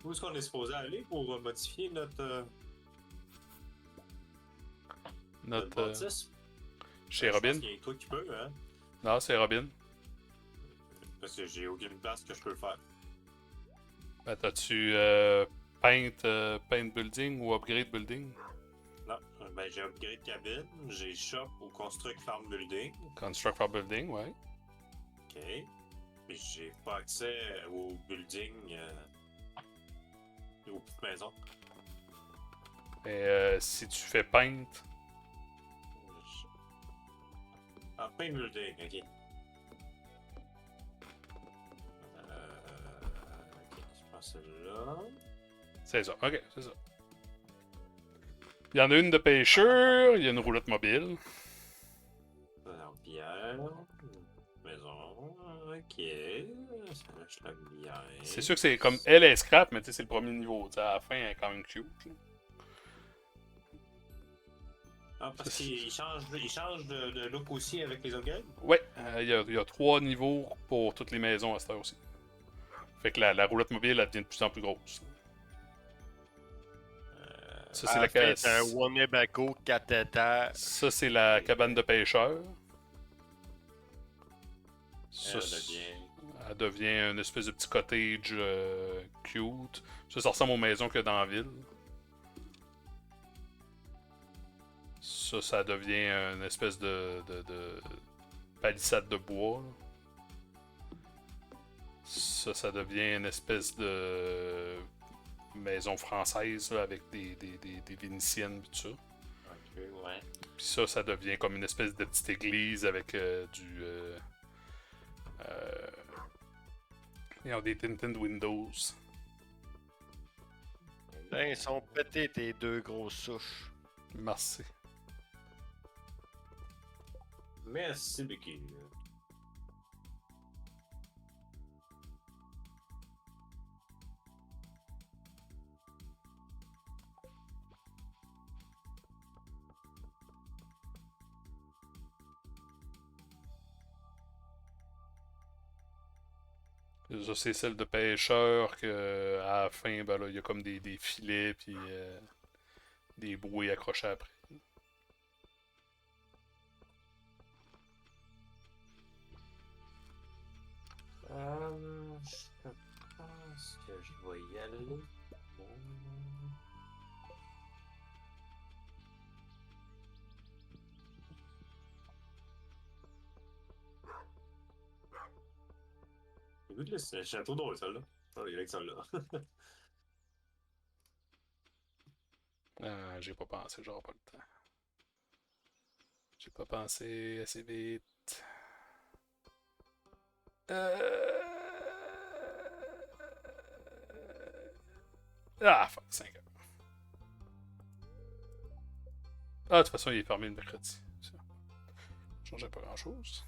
Où est-ce qu'on est supposé aller pour modifier notre Notre. bâtisse? Chez Je pense Robin. qu'il y a toi qui peux, hein? Non, c'est Robin. Parce que j'ai aucune place que je peux le faire. Ben, t'as-tu paint building ou upgrade building? Non, ben j'ai upgrade cabine, j'ai shop ou construct farm building. Construct for building, ouais. Ok. Mais j'ai pas accès au building aux petites maisons. Et si tu fais paint, Ah, paint building, ok. Ok, je pense que c'est là. c'est ça. Ok, c'est ça. Il y en a une de pêcheur, il y a une roulotte mobile. Alors, pierre. Maison. Ok. Ça là, je l'aime bien. C'est sûr que c'est comme. Elle est scrap, mais tu sais, c'est le premier niveau. T'sais, à la fin, elle est quand même cute. Là. Ah, parce qu'il change de look aussi avec les upgrades? Ouais, il y a 3 niveaux pour toutes les maisons à cette heure aussi. Fait que la roulotte mobile, elle devient de plus en plus grosse. Ça, c'est À la la fin, ca- c'est un Wonebago 4 étages. Ça, c'est la cabane de pêcheur. Ça, elle devient une espèce de petit cottage cute. Ça ressemble aux maisons qu'il y a dans la ville. Ça devient une espèce de palissade de bois. Là. Ça devient une espèce de maison française là, avec des vénitiennes et tout ça. Ok, ouais. Puis ça devient comme une espèce de petite église avec ils ont des tinted windows. Ils sont pétés tes deux grosses souches. Merci. Merci, Becky. Ça, c'est celle de pêcheur que à la fin, ben là, il y a comme des filets puis des bouées accrochées après. Je pense que je vais y aller. Écoute, là, c'est un château drôle, celle-là. Ah, il y a que celle-là. Ah, j'ai pas pensé, j'aurai pas le temps. J'ai pas pensé assez vite. Ah, fuck, 5 heures. Ah, de toute façon, il est fermé le mercredi. Ça changeait pas grand-chose.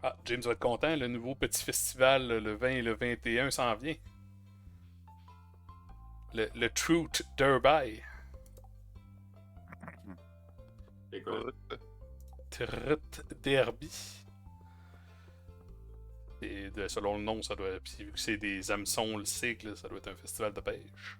Ah, James va être content, le nouveau petit festival, le 20 et le 21 s'en vient. Le Truth Derby. C'est quoi? Truth Derby. Et selon le nom, ça doit. Puis vu que c'est des hameçons, le cycle, ça doit être un festival de pêche.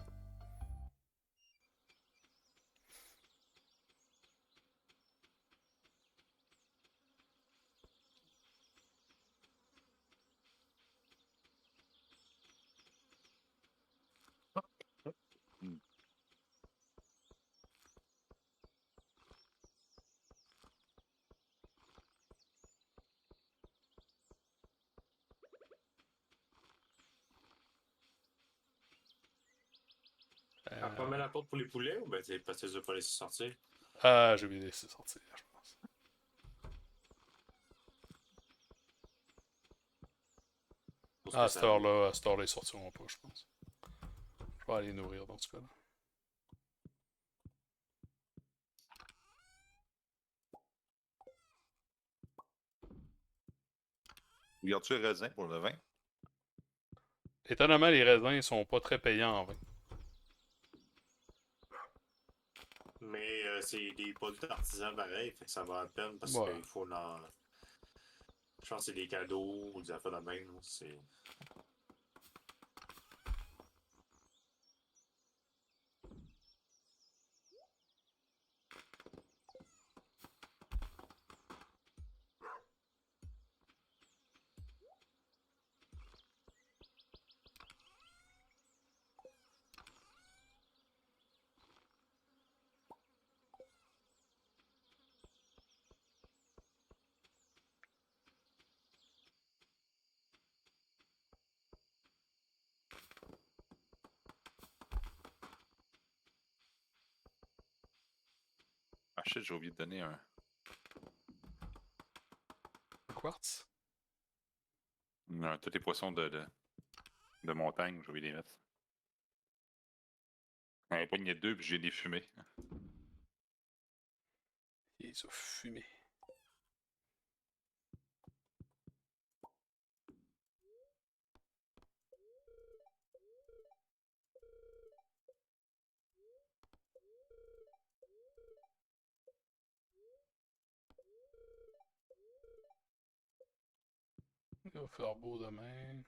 Ah, pas mal la porte pour les poulets ou ben c'est parce que tu les as pas laissé sortir? Ah, j'ai oublié de laisser sortir, je pense. Pour ce Ah, que à cette ça vaut. heure-là, ils sortiront pas, je pense. Je vais aller les nourrir dans ce cas-là. Regardes-tu le raisin pour le vin? Étonnamment, les raisins sont pas très payants en vin. Mais c'est des produits d'artisans pareil, fait que ça va à peine parce Ouais. qu'il faut en. Je pense que c'est des cadeaux ou des affaires de même. C'est. Ah shit, j'ai oublié de donner un Quartz? tous les poissons de montagne, j'ai oublié de les mettre. Un poignet de deux, puis j'ai des fumées. Ils ont fumé. Il va faire beau demain.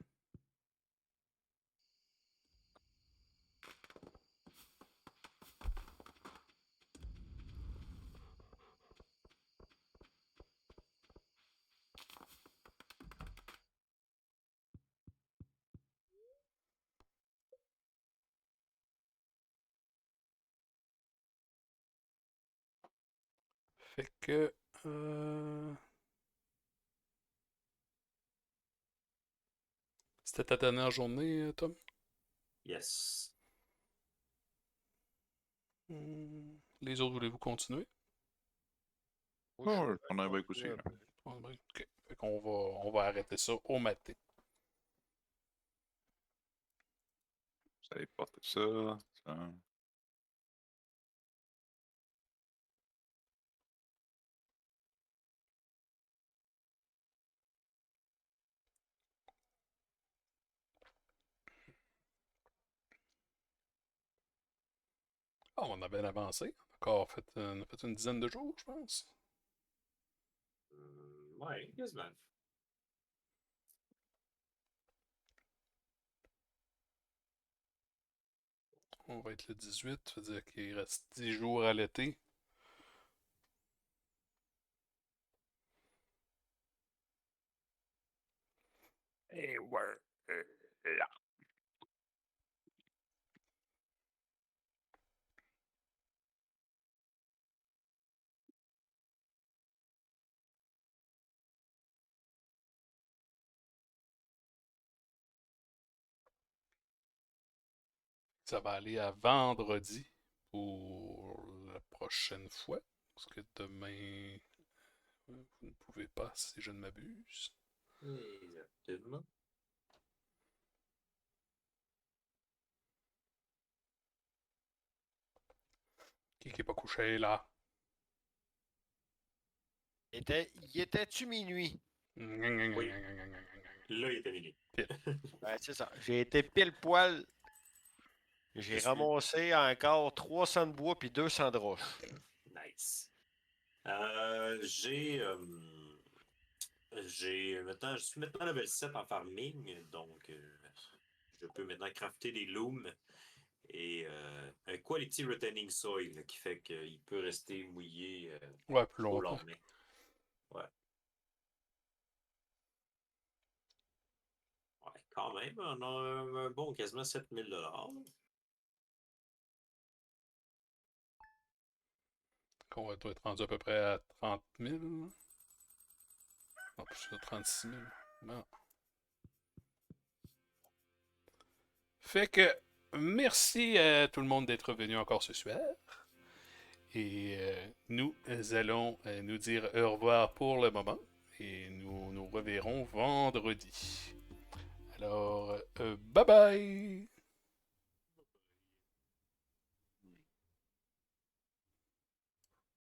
Fait que. C'était ta dernière journée, Tom? Yes. Les autres, voulez-vous continuer? Moi, je Oh, suis je prends un break aussi. un Là. peu. Ok. Fait qu'on on va arrêter ça au matin. Vous allez porter ça. Ça. Ah, on a bien avancé. On a fait une dizaine de jours, je pense. Ouais, quasiment. On va être le 18, ça veut dire qu'il reste 10 jours à l'été. Et ouais. Là. Ça va aller à vendredi pour la prochaine fois. Parce que demain, vous ne pouvez pas, si je ne m'abuse. Exactement. Qui n'est pas couché là? Y était-tu minuit? Oui. Là, il était minuit. Ouais, c'est ça. J'ai été pile poil. J'ai Je suis- ramassé encore 300 de bois puis 200 de roche. Nice. Je suis maintenant level 7 en farming, donc je peux maintenant crafter des looms et un quality retaining soil qui fait qu'il peut rester mouillé Ouais, plus au longtemps. lendemain. Ouais. Ouais, quand même, on a un bon quasiment 7000 $. On va être rendu à peu près à 30 000. Non, plus ça, 36 000. Bon. Fait que merci à tout le monde d'être venu encore ce soir. Et nous allons nous dire au revoir pour le moment. Et nous nous reverrons vendredi. Alors, bye bye!